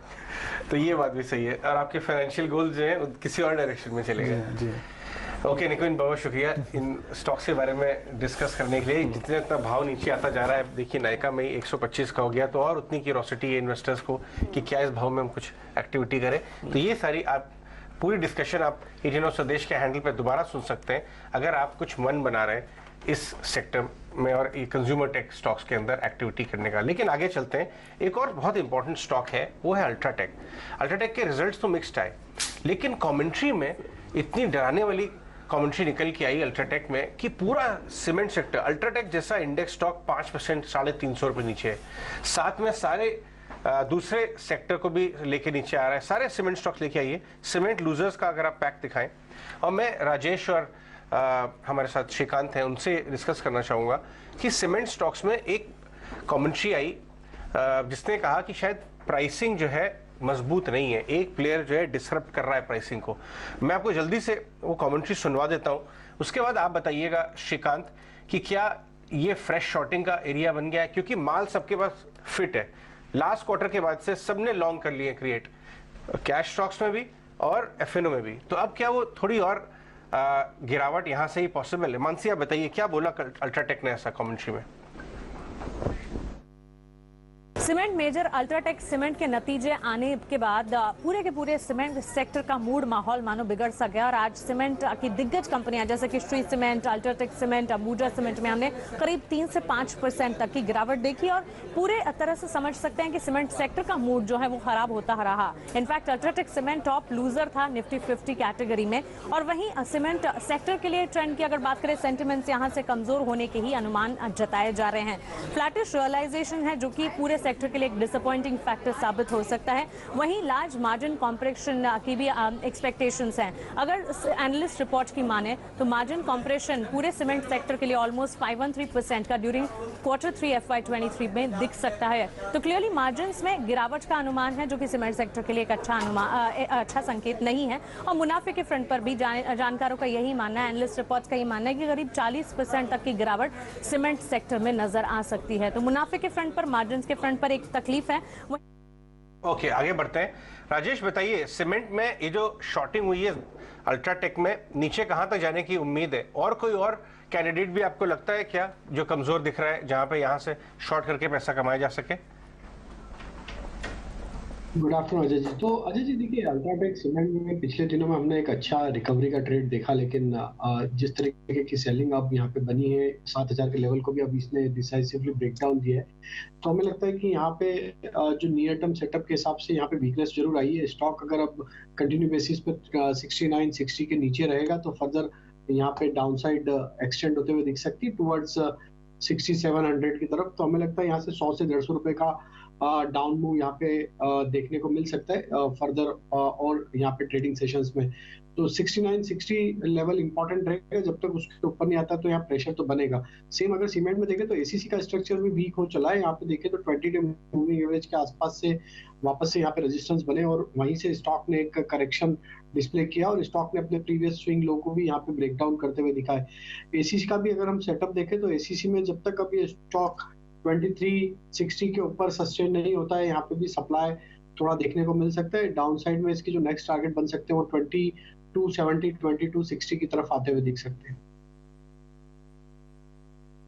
तो ये बात भी सही है। और आपके फाइनेंशियल गोल्स जो हैं किसी और डायरेक्शन में चले गए। ओके निकुंज, बहुत शुक्रिया इन स्टॉक्स के बारे में डिस्कस करने के लिए। जितना इतना भाव नीचे आता जा रहा है, देखिए नायका में 125 का हो गया, तो और उतनी क्यूरोसिटी है इन्वेस्टर्स को कि क्या इस भाव में हम कुछ एक्टिविटी करें। तो ये सारी आप पूरी डिस्कशन आप एटीएन ऑफ स्वदेश के हैंडल पर दोबारा सुन सकते हैं, अगर आप कुछ मन बना रहे हैं इस सेक्टर में और कंज्यूमर टेक स्टॉक्स के अंदर एक्टिविटी करने का। लेकिन आगे चलते हैं, एक और बहुत इंपॉर्टेंट स्टॉक है, वो है अल्ट्राटेक। अल्ट्राटेक के रिजल्ट्स तो मिक्स्ड आए, लेकिन कमेंट्री में इतनी डराने वाली कमेंट्री निकल के आई अल्ट्राटेक में कि पूरा सीमेंट सेक्टर, अल्ट्राटेक जैसा इंडेक्स स्टॉक 5% 350 रुपये नीचे है, साथ में सारे दूसरे सेक्टर को भी लेके नीचे आ रहा है, सारे सीमेंट स्टॉक्स लेके आइए। सीमेंट लूजर्स का अगर आप पैक दिखाएं, और मैं राजेश और हमारे साथ श्रीकांत हैं, उनसे डिस्कस करना चाहूँगा कि सीमेंट स्टॉक्स में एक कमेंट्री आई जिसने कहा कि शायद प्राइसिंग जो है मजबूत नहीं है, एक प्लेयर जो है डिसरप्ट कर रहा है प्राइसिंग को। मैं आपको जल्दी से वो कमेंट्री सुनवा देता हूँ, उसके बाद आप बताइएगा श्रीकांत कि क्या ये फ्रेश शॉर्टिंग का एरिया बन गया है, क्योंकि माल सबके पास फिट है। लास्ट क्वार्टर के बाद से सबने लॉन्ग कर लिए क्रिएट, कैश स्टॉक्स में भी और एफएनओ में भी। तो अब क्या वो थोड़ी और गिरावट यहाँ से ही पॉसिबल है? मानसी आप बताइए, क्या बोला अल्ट्राटेक ने ऐसा कमेंट्री में? सीमेंट मेजर अल्ट्राटेक सीमेंट के नतीजे आने के बाद पूरे के पूरे सीमेंट सेक्टर का मूड माहौल मानो बिगड़ सा गया। और आज सीमेंट की दिग्गज कंपनियां जैसे कि Shri cement, UltraTech cement, Ambuja cement में हमने करीब 3 से 5% तक की गिरावट देखी, और पूरे तरह से समझ सकते हैं कि सीमेंट सेक्टर का मूड जो है वो खराब होता रहा। In fact UltraTech cement top loser था निफ्टी 50 कैटेगरी में। और वहीं सीमेंट सेक्टर के लिए ट्रेंड की अगर बात करें, सेंटिमेंट्स यहाँ से कमजोर होने के ही अनुमान जताए जा रहे हैं। फ्लैटिश रियलाइजेशन है जो कि पूरे सेक्टर के लिए एक डिसअपॉइंटिंग फैक्टर साबित हो सकता है। वहीं लार्ज मार्जिन कॉम्प्रेशन की भी एक्सपेक्टेशंस हैं। अगर एनालिस्ट रिपोर्ट की माने तो मार्जिन कॉम्प्रेशन पूरे सीमेंट सेक्टर के लिए ऑलमोस्ट 513% का ड्यूरिंग Q3 FY23 में दिख सकता है। तो क्लियरली मार्जिन्स में गिरावट का अनुमान है, जो कि सीमेंट सेक्टर के लिए एक अच्छा संकेत नहीं है। और मुनाफे के फ्रंट पर भी जानकारों का यही मानना है, एनालिस्ट रिपोर्ट्स का यही मानना है कि करीब 40% तक की गिरावट सीमेंट सेक्टर में नजर आ सकती है। तो मुनाफे के फ्रंट पर, मार्जिन्स के फ्रंट पर एक तकलीफ है। ओके, आगे बढ़ते हैं। राजेश बताइए, सीमेंट में ये जो शॉर्टिंग हुई है अल्ट्राटेक में, नीचे कहां तक जाने की उम्मीद है? और कोई और कैंडिडेट भी आपको लगता है क्या जो कमजोर दिख रहा है, जहां पे यहां से शॉर्ट करके पैसा कमाया जा सके? Good afternoon Ajay ji. तो अजय जी देखिए, अल्ट्राटेक सीमेंट में पिछले दिनों में हमने एक अच्छा रिकवरी का ट्रेड देखा, लेकिन जिस तरीके की सेलिंग अब यहाँ पे बनी है 7,000 के लेवल को भी अब इसने डिसाइसिवली ब्रेक डाउन दिया है। तो हमें लगता है कि यहाँ पे जो नियर टर्म सेटअप के हिसाब से यहाँ पे वीकनेस जरूर आई है। स्टॉक अगर अब कंटिन्यू बेसिस पे 69 60 के नीचे रहेगा तो फर्दर यहाँ पे डाउनसाइड एक्सटेंड होते हुए दिख सकती है टुवर्ड्स 6700 की तरफ। तो हमें लगता है यहाँ से 100 से 150 रुपए का डाउन मूव यहाँ पे देखने को मिल सकता है फर्दर और यहाँ पे ट्रेडिंग सेशंस में। तो 69 60 लेवल इंपॉर्टेंट रहेगा, जब तक उसके ऊपर नहीं आता तो यहाँ प्रेशर तो बनेगा। सेम अगर सीमेंट में देखें तो एसीसी का स्ट्रक्चर भी वीक हो चला है। यहाँ पे देखें तो 20 डे मूविंग एवरेज के आसपास से वापस से यहाँ पे रेजिस्टेंस बने और वहीं से स्टॉक ने एक करेक्शन डिस्प्ले किया और स्टॉक ने अपने प्रीवियस स्विंग लो को भी यहाँ पे ब्रेक डाउन करते हुए दिखा है। एसीसी का भी अगर हम सेटअप देखें तो एसीसी में जब तक अभी स्टॉक 2360 के ऊपर सस्टेन नहीं होता है, यहाँ पे भी सप्लाई थोड़ा देखने को मिल सकता है। डाउन साइड में इसकी जो नेक्स्ट टारगेट बन सकते हैं वो 2270 2260 की तरफ आते हुए दिख सकते हैं।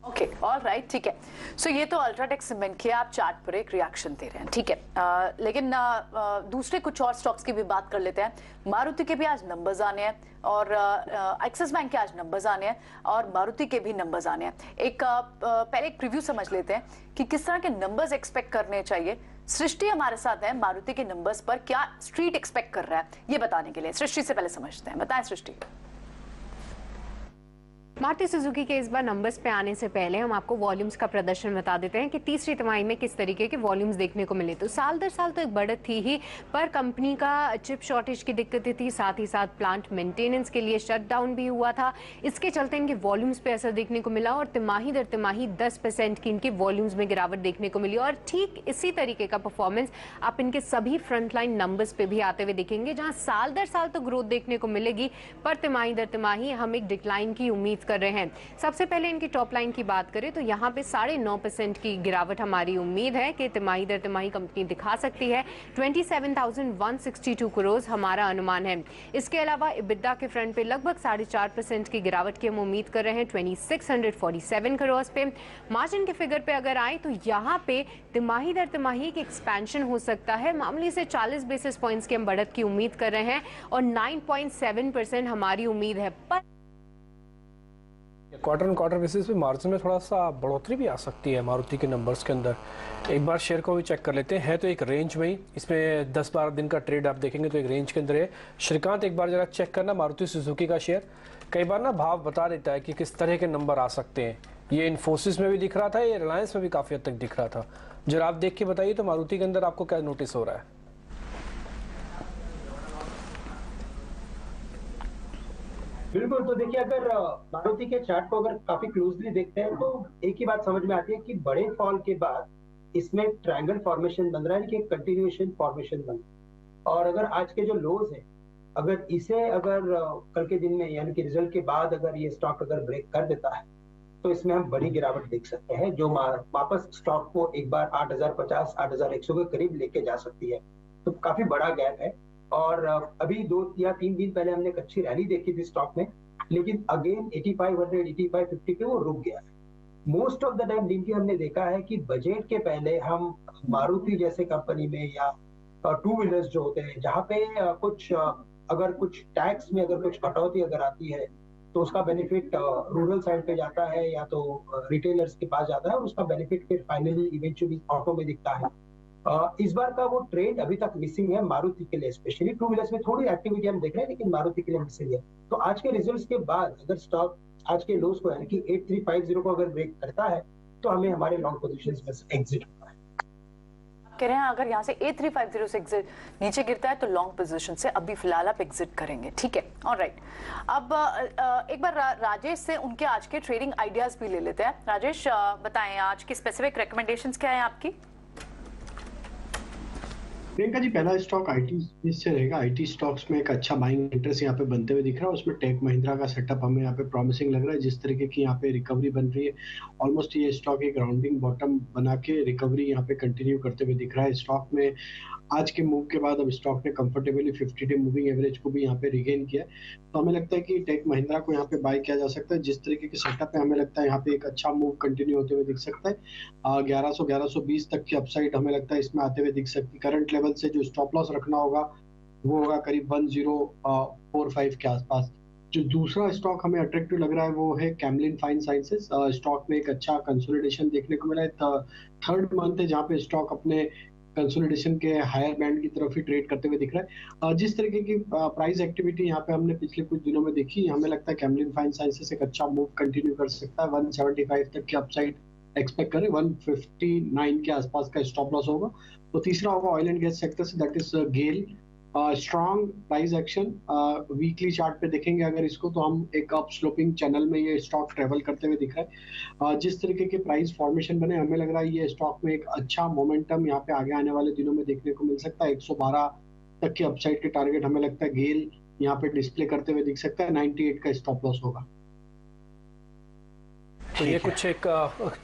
ओके, ऑल राइट, ठीक है। सो ये तो अल्ट्राटेक सीमेंट के आप चार्ट पर एक रिएक्शन दे रहे हैं, ठीक है। लेकिन दूसरे कुछ और स्टॉक्स की भी बात कर लेते हैं। मारुति के भी आज नंबर्स आने हैं और एक्सिस बैंक के आज नंबर्स आने हैं और मारुति के भी नंबर्स आने हैं। पहले एक प्रीव्यू समझ लेते हैं कि किस तरह के नंबर्स एक्सपेक्ट करने चाहिए। सृष्टि हमारे साथ है, मारुति के नंबर्स पर क्या स्ट्रीट एक्सपेक्ट कर रहा है ये बताने के लिए। सृष्टि से पहले समझते हैं, बताएं सृष्टि। मारुति सुजुकी के इस बार नंबर्स पे आने से पहले हम आपको वॉल्यूम्स का प्रदर्शन बता देते हैं कि तीसरी तिमाही में किस तरीके के वॉल्यूम्स देखने को मिले। तो साल दर साल तो एक बढ़त थी ही, पर कंपनी का चिप शॉर्टेज की दिक्कतें थी, साथ ही साथ प्लांट मेंटेनेंस के लिए शटडाउन भी हुआ था। इसके चलते इनके वॉल्यूम्स पे असर देखने को मिला और तिमाही दर तिमाही 10% की इनके वॉल्यूम्स में गिरावट देखने को मिली। और ठीक इसी तरीके का परफॉर्मेंस आप इनके सभी फ्रंटलाइन नंबर्स पे भी आते हुए देखेंगे, जहां साल दर साल तो ग्रोथ देखने को मिलेगी पर तिमाही दर तिमाही हम एक डिक्लाइन की उम्मीद कर रहे हैं। सबसे पहले इनकी टॉप लाइन की बात करें तो यहाँ पे 9.5% की गिरावट हमारी उम्मीद है कि तिमाही दर तिमाही कंपनी दिखा सकती है। 27,162 करोड़ हमारा अनुमान है। इसके अलावा इबिदा के फ्रंट पे लगभग 4.5% की गिरावट की हम उम्मीद कर रहे हैं 2647 करोड़ पे। मार्जिन के फिगर पे अगर आए तो यहाँ पे तिमाही दर तिमाही की एक्सपेंशन हो सकता है, मामूली से 40 बेसिस पॉइंट्स की हम बढ़त की उम्मीद कर रहे हैं और 9.7% हमारी उम्मीद है। पर क्वार्टर ऑन क्वार्टर बेसिस पे मार्जिन में थोड़ा सा बढ़ोतरी भी आ सकती है मारुति के नंबर्स के अंदर। एक बार शेयर को भी चेक कर लेते हैं, तो एक रेंज में ही, इसमें 10-12 दिन का ट्रेड आप देखेंगे तो एक रेंज के अंदर है। श्रीकांत एक बार जरा चेक करना मारुति सुजुकी का शेयर, कई बार ना भाव बता देता है कि किस तरह के नंबर आ सकते हैं। ये इन्फोसिस में भी दिख रहा था, ये रिलायंस में भी काफी हद तक दिख रहा था। जरा आप देख के बताइए तो मारुति के अंदर आपको क्या नोटिस हो रहा है। बिल्कुल, तो देखिए अगर मारुति के चार्ट को अगर काफी क्लोजली देखते हैं तो एक ही बात समझ में आती है कि बड़े फॉल के बाद इसमें ट्रायंगल फॉर्मेशन बन रहा है कि कंटिन्यूएशन फॉर्मेशन बन रहा है। और अगर आज के जो लोज है, अगर इसे अगर कल के दिन में यानी कि रिजल्ट के बाद अगर ये स्टॉक अगर ब्रेक कर देता है तो इसमें हम बड़ी गिरावट देख सकते हैं, जो वापस स्टॉक को एक बार 8050 8100 के करीब लेके जा सकती है। तो काफी बड़ा गैप है। और अभी 2 या 3 दिन पहले हमने एक अच्छी रैली देखी थी स्टॉक में, लेकिन अगेन 8500 8550 पे वो रुक गया है। मोस्ट ऑफ द टाइम दिन की हमने देखा है कि बजट के पहले हम मारुति जैसे कंपनी में या टू व्हीलर्स जो होते हैं जहाँ पे अगर कुछ टैक्स में अगर कुछ कटौती अगर आती है तो उसका बेनिफिट रूरल साइड पे जाता है या तो रिटेलर्स के पास जाता है और उसका बेनिफिट फिर फाइनली इवेंचुअली ऑटो में दिखता है। इस बार का वो ट्रेंड अभी तक मिसिंग है मारुति के लिए, स्पेशली टू व्हीलर्स में थोड़ी एक्टिविटी हम देख रहे हैं लेकिन मारुति के लिए मिसिंग है। तो आज के रिजल्ट्स के बाद अगर स्टॉक आज के लोस को यानी कि 8350 को अगर ब्रेक करता है तो हमें हमारे लॉन्ग पोजीशंस में से एग्जिट होना है। कह रहे हैं अगर यहाँ से 8350 से एग्जिट नीचे गिरता है तो लॉन्ग पोजीशन से अभी फिलहाल आप एग्जिट करेंगे, ठीक है, ऑलराइट। अब एक बार राजेश से उनके आज के ट्रेडिंग आइडियाज भी ले लेते हैं। राजेश बताएं आज की स्पेसिफिक रिकमेंडेशंस क्या है आपकी? प्रियंका जी, पहला स्टॉक आईटी से रहेगा। आईटी स्टॉक्स में एक अच्छा बाइंग इंटरेस्ट यहाँ पे बनते हुए दिख रहा है। उसमें टेक महिंद्रा का सेटअप हमें यहाँ पे प्रॉमिसिंग लग रहा है। जिस तरीके की यहाँ पे रिकवरी बन रही है, ऑलमोस्ट ये स्टॉक एक राउंडिंग बॉटम बना के रिकवरी यहाँ पे कंटिन्यू करते हुए दिख रहा है। स्टॉक में आज के मूव के बाद अब स्टॉक ने कंफर्टेबली 50 डे मूविंग एवरेज को भी यहाँ पे रिगेन किया है। तो हमें लगता है कि टेक महिंद्रा को यहाँ पे बाय किया जा सकता है। जिस तरीके के सेटअप है हमें लगता है यहाँ पे एक अच्छा मूव कंटिन्यू होते हुए दिख सकता है। 1100-1120 तक की अपसाइड हमें लगता है इसमें आते हुए दिख सकती है। करंट लेवल से जो स्टॉप लॉस रखना होगा वो होगा करीब 1045 के आसपास। जो दूसरा स्टॉक हमें अट्रैक्टिव लग रहा है वो है कैमलिन फाइन साइंसेस। स्टॉक में एक अच्छा कंसोलिडेशन देखने को मिला है। थर्ड मंथ है जहाँ पे स्टॉक अपने कंसोलिडेशन के हायर बैंड की तरफ ही ट्रेड करते हुए दिख रहा है। जिस तरीके की प्राइस एक्टिविटी यहाँ पे हमने पिछले कुछ दिनों में देखी, हमें लगता है कैमलिन फाइन साइंसेस एक अच्छा मूव कंटिन्यू कर सकता है। 175 तक की अपसाइड एक्सपेक्ट करें। 159 के आसपास का स्टॉप लॉस होगा। तो तीसरा होगा ऑयल एंड गैस सेक्टर से, that is GAIL. Strong price action weekly chart पे देखेंगे अगर इसको, तो हम एक अप स्लोपिंग चैनल में ये स्टॉक ट्रेवल करते हुए दिख रहा है। जिस तरीके के प्राइस फॉर्मेशन बने हमें लग रहा है ये स्टॉक में एक अच्छा मोमेंटम यहाँ पे आगे आने वाले दिनों में देखने को मिल सकता है। 112 तक की अपसाइड के टारगेट हमें लगता है गेल यहाँ पे डिस्प्ले करते हुए दिख सकता है। 98 का स्टॉप लॉस होगा। तो ये कुछ एक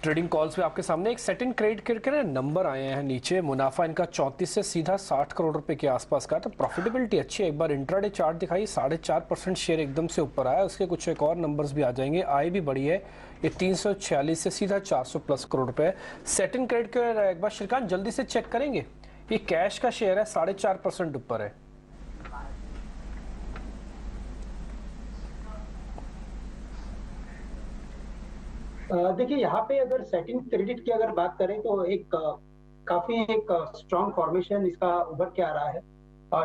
ट्रेडिंग कॉल्स में आपके सामने एक सेट इन क्रेडिट करके नंबर आए हैं नीचे। मुनाफा इनका 34 से सीधा 60 करोड़ रुपए के आसपास का। तो प्रॉफिटेबिलिटी अच्छी है। एक बार इंट्राडे चार्ट दिखाई, 4.5% शेयर एकदम से ऊपर आया। उसके कुछ एक और नंबर्स भी आ जाएंगे। आय भी बढ़ी है, ये 346 से सीधा 400 प्लस करोड़ रुपए। सेट इन क्रेडिट के एक बार श्रीकांत जल्दी से चेक करेंगे, ये कैश का शेयर है, 4.5% ऊपर है। देखिए यहाँ पे अगर सेटिंग क्रेडिट की अगर बात करें तो काफी एक स्ट्रॉन्ग फॉर्मेशन इसका उभर के आ रहा है।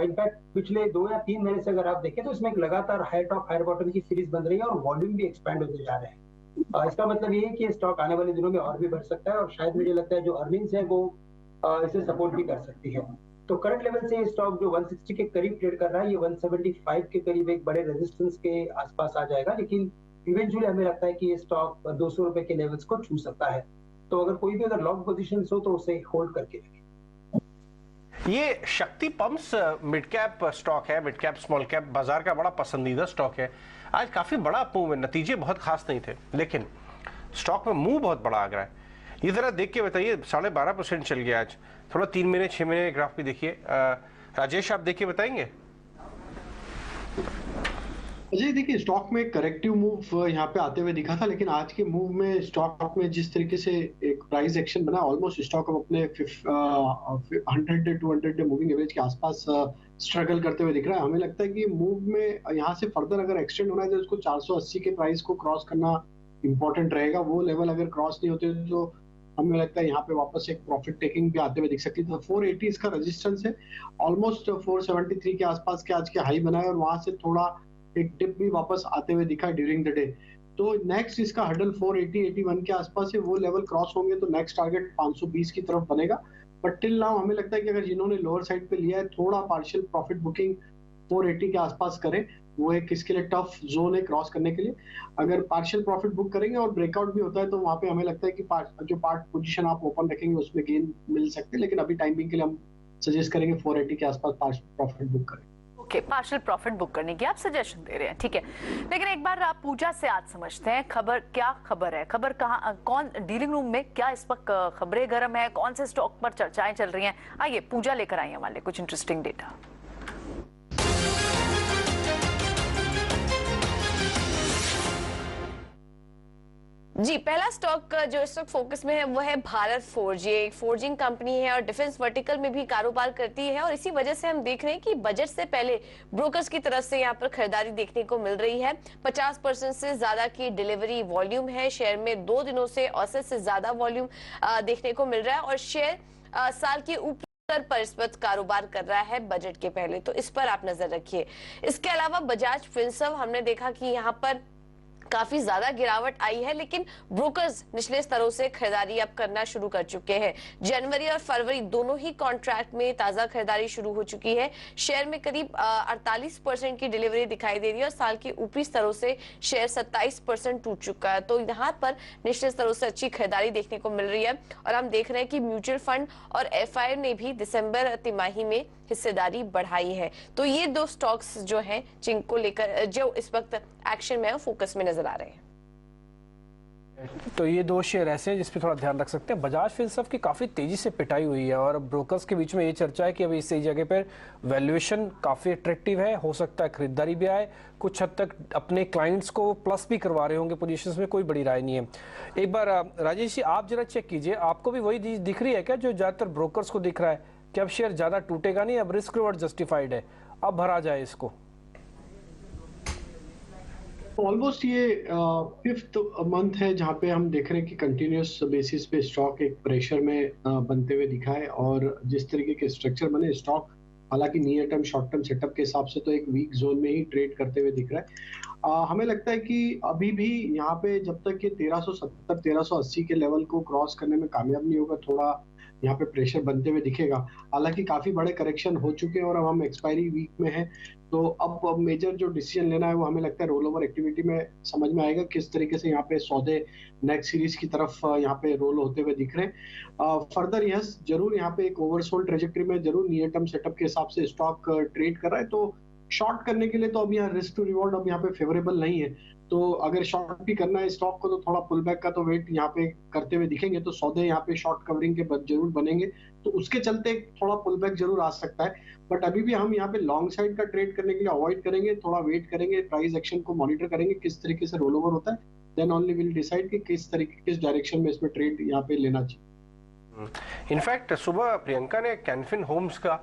इनफैक्ट पिछले 2 या 3 महीने से अगर आप देखें तो इसमें एक लगातार हाई टॉप हाई बॉटम की सीरीज बन रही है और वॉल्यूम भी एक्सपैंड होते जा रहे हैं। इसका मतलब ये है कि स्टॉक आने वाले दिनों में और भी बढ़ सकता है और शायद मुझे लगता है जो अर्निंग्स है वो इसे सपोर्ट भी कर सकती है। तो करंट लेवल से ये स्टॉक जो 160 के करीब ट्रेड कर रहा है, ये 175 के करीब एक बड़े रेजिस्टेंस के आसपास आ जाएगा, लेकिन इवेंचुअली हमें लगता है कि ये स्टॉक 200 रुपए के लेवल्स को छू सकता है। तो अगर कोई भी अगर लॉन्ग पोजीशन हो तो उसे होल्ड करके रखें। ये शक्ति पंप्स मिड कैप स्टॉक है, मिड कैप स्मॉल कैप बाजार का बड़ा पसंदीदा स्टॉक है। आज काफी बड़ा मूव है, नतीजे बहुत खास नहीं थे लेकिन स्टॉक में मूव बहुत बड़ा आ गया है। ये जरा देख के बताइए, 12.5% चल गया आज। थोड़ा 3 महीने 6 महीने ग्राफ भी देखिए। राजेश आप देखिए बताएंगे। अजय देखिए स्टॉक में एक करेक्टिव मूव यहाँ पे आते हुए दिखा था, लेकिन आज के मूव में स्टॉक में जिस तरीके से एक प्राइस एक्शन बना, ऑलमोस्ट स्टॉक अपने 100 डे 200 डे मूविंग एवरेज के आसपास स्ट्रगल करते हुए दिख रहा है। हमें लगता है कि मूव में यहाँ से फर्दर अगर एक्सटेंड होना है तो उसको 480 के प्राइस को क्रॉस करना इंपॉर्टेंट रहेगा। वो लेवल अगर क्रॉस नहीं होते तो हमें लगता है यहाँ पे वापस एक प्रॉफिट टेकिंग भी आते हुए दिख सकती है। तो 480 इसका रेजिस्टेंस है। ऑलमोस्ट 473 के आसपास के आज के हाई बना है और वहां से थोड़ा एक डिप भी वापस आते हुए दिखा ड्यूरिंग द डे। तो नेक्स्ट इसका हडल 480-81 के आसपास है। वो लेवल क्रॉस होंगे तो नेक्स्ट टारगेट 520 की तरफ बनेगा। बट टिल नाउ हमें लगता है कि अगर जिन्होंने लोअर साइड पे लिया है थोड़ा पार्शियल प्रॉफिट बुकिंग 480 के आसपास करें। वो एक इसके लिए टफ जोन है क्रॉस करने के लिए। अगर पार्शियल प्रॉफिट बुक करेंगे और ब्रेकआउट भी होता है तो वहां पे हमें लगता है कि जो पार्ट पोजीशन आप ओपन रखेंगे उसमें गेन मिल सकते हैं, लेकिन अभी टाइमिंग के लिए हम सजेस्ट करेंगे 480 के आसपास प्रॉफिट बुक करें। ओके, पार्शियल प्रॉफिट बुक करने की आप सजेशन दे रहे हैं, ठीक है। लेकिन एक बार आप पूजा से आज समझते हैं खबर क्या खबर है, खबर कहाँ, कौन डीलिंग रूम में क्या इस वक्त खबरें गर्म है, कौन से स्टॉक पर चर्चाएं चल रही हैं। आइए पूजा लेकर आई हमारे कुछ इंटरेस्टिंग डेटा। जी, पहला स्टॉक जो इस वक्त फोकस में है वो है भारत फोर्ज। ये एक फोर्जिंग कंपनी है और डिफेंस वर्टिकल में भी कारोबार करती है और इसी वजह से हम देख रहे हैं कि बजट से पहले ब्रोकर्स की तरफ से यहाँ पर खरीदारी देखने को मिल रही है। 50% से ज्यादा की डिलीवरी वॉल्यूम है। शेयर में 2 दिनों से औसत से ज्यादा वॉल्यूम देखने को मिल रहा है और शेयर साल के ऊपर पर इस वक्त कारोबार कर रहा है बजट के पहले, तो इस पर आप नजर रखिए। इसके अलावा बजाज फिनसर्व हमने देखा कि यहाँ पर काफी ज्यादा गिरावट आई है, लेकिन ब्रोकर्स निचले स्तरों से खरीदारी अब करना शुरू कर चुके हैं। जनवरी और फरवरी दोनों ही कॉन्ट्रैक्ट में ताजा खरीदारी शुरू हो चुकी है। शेयर में करीब 48% की डिलीवरी दिखाई दे रही है और साल के ऊपरी स्तरों से शेयर 27% टूट चुका है। तो यहाँ पर निचले स्तरों से अच्छी खरीदारी देखने को मिल रही है और हम देख रहे हैं कि म्यूचुअल फंड और एफआई ने भी दिसंबर तिमाही में हिस्सेदारी बढ़ाई है। तो ये 2 स्टॉक्स जो हैं जिनको लेकर जो इस वक्त एक्शन में फोकस में नजर आ रहे हैं। तो ये दो शेयर ऐसे हैं जिस पे थोड़ा ध्यान रख सकते हैं। बजाज फिनसर्व की काफ़ी तेज़ी से पिटाई हुई है और ब्रोकर्स के बीच में ये चर्चा है कि अभी इस जगह पर वैल्यूएशन काफ़ी अट्रैक्टिव है, हो सकता है खरीदारी भी आए, कुछ हद तक अपने क्लाइंट्स को प्लस भी करवा रहे होंगे पोजीशंस में, कोई बड़ी राय नहीं है। एक बार राजेश जी आप जरा चेक कीजिए, आपको भी वही चीज़ दिख रही है क्या जो ज़्यादातर ब्रोकर्स को दिख रहा है कि अब शेयर ज़्यादा टूटेगा नहीं, अब रिस्क रिवॉर्ड जस्टिफाइड है, अब भरा जाए इसको? ऑलमोस्ट ये 5th मंथ है जहाँ पे हम देख रहे हैं कि कंटिन्यूस बेसिस पे स्टॉक एक प्रेशर में बनते हुए दिखा है और जिस तरीके के स्ट्रक्चर बने स्टॉक हालांकि near term short term setup के हिसाब से तो एक वीक जोन में ही ट्रेड करते हुए दिख रहा है। हमें लगता है कि अभी भी यहाँ पे जब तक ये 1370 1380 के लेवल को क्रॉस करने में कामयाब नहीं होगा, थोड़ा यहाँ पे प्रेशर बनते हुए दिखेगा। हालांकि काफी बड़े करेक्शन हो चुके हैं और अब हम एक्सपायरी वीक में हैं, तो अब मेजर जो डिसीजन लेना है वो हमें लगता है रोल ओवर एक्टिविटी में समझ में आएगा किस तरीके से यहाँ पे सौदे नेक्स्ट सीरीज की तरफ यहाँ पे रोल होते हुए दिख रहे हैं। फर्दर यस जरूर यहाँ पे एक ओवरसोल्ड ट्रेजेक्टरी में जरूर नियर टर्म सेटअप के हिसाब से स्टॉक ट्रेड कर रहा है, तो शॉर्ट करने के लिए तो अब यहाँ रिस्क टू रिवॉर्ड अब यहाँ पे फेवरेबल नहीं है। तो अगर शॉर्ट भी करना है स्टॉक को तो थोड़ा पुल बैक का तो वेट यहाँ पे करते हुए दिखेंगे, तो सौदे यहाँ पे शॉर्ट कवरिंग के जरूर बनेंगे, तो उसके चलते थोड़ा पुल बैक जरूर आ सकता है। बट अभी भी हम यहाँ पे लॉन्ग साइड का ट्रेड करने के लिए अवॉइड करेंगे, थोड़ा वेट करेंगे, प्राइस एक्शन को मॉनिटर करेंगे किस तरीके से रोल ओवर होता है, देन ओनली विल डिसाइड कि किस डायरेक्शन में इसमें ट्रेड यहाँ पे लेना चाहिए। इनफैक्ट सुबह प्रियंका ने कैनफिन होम्स का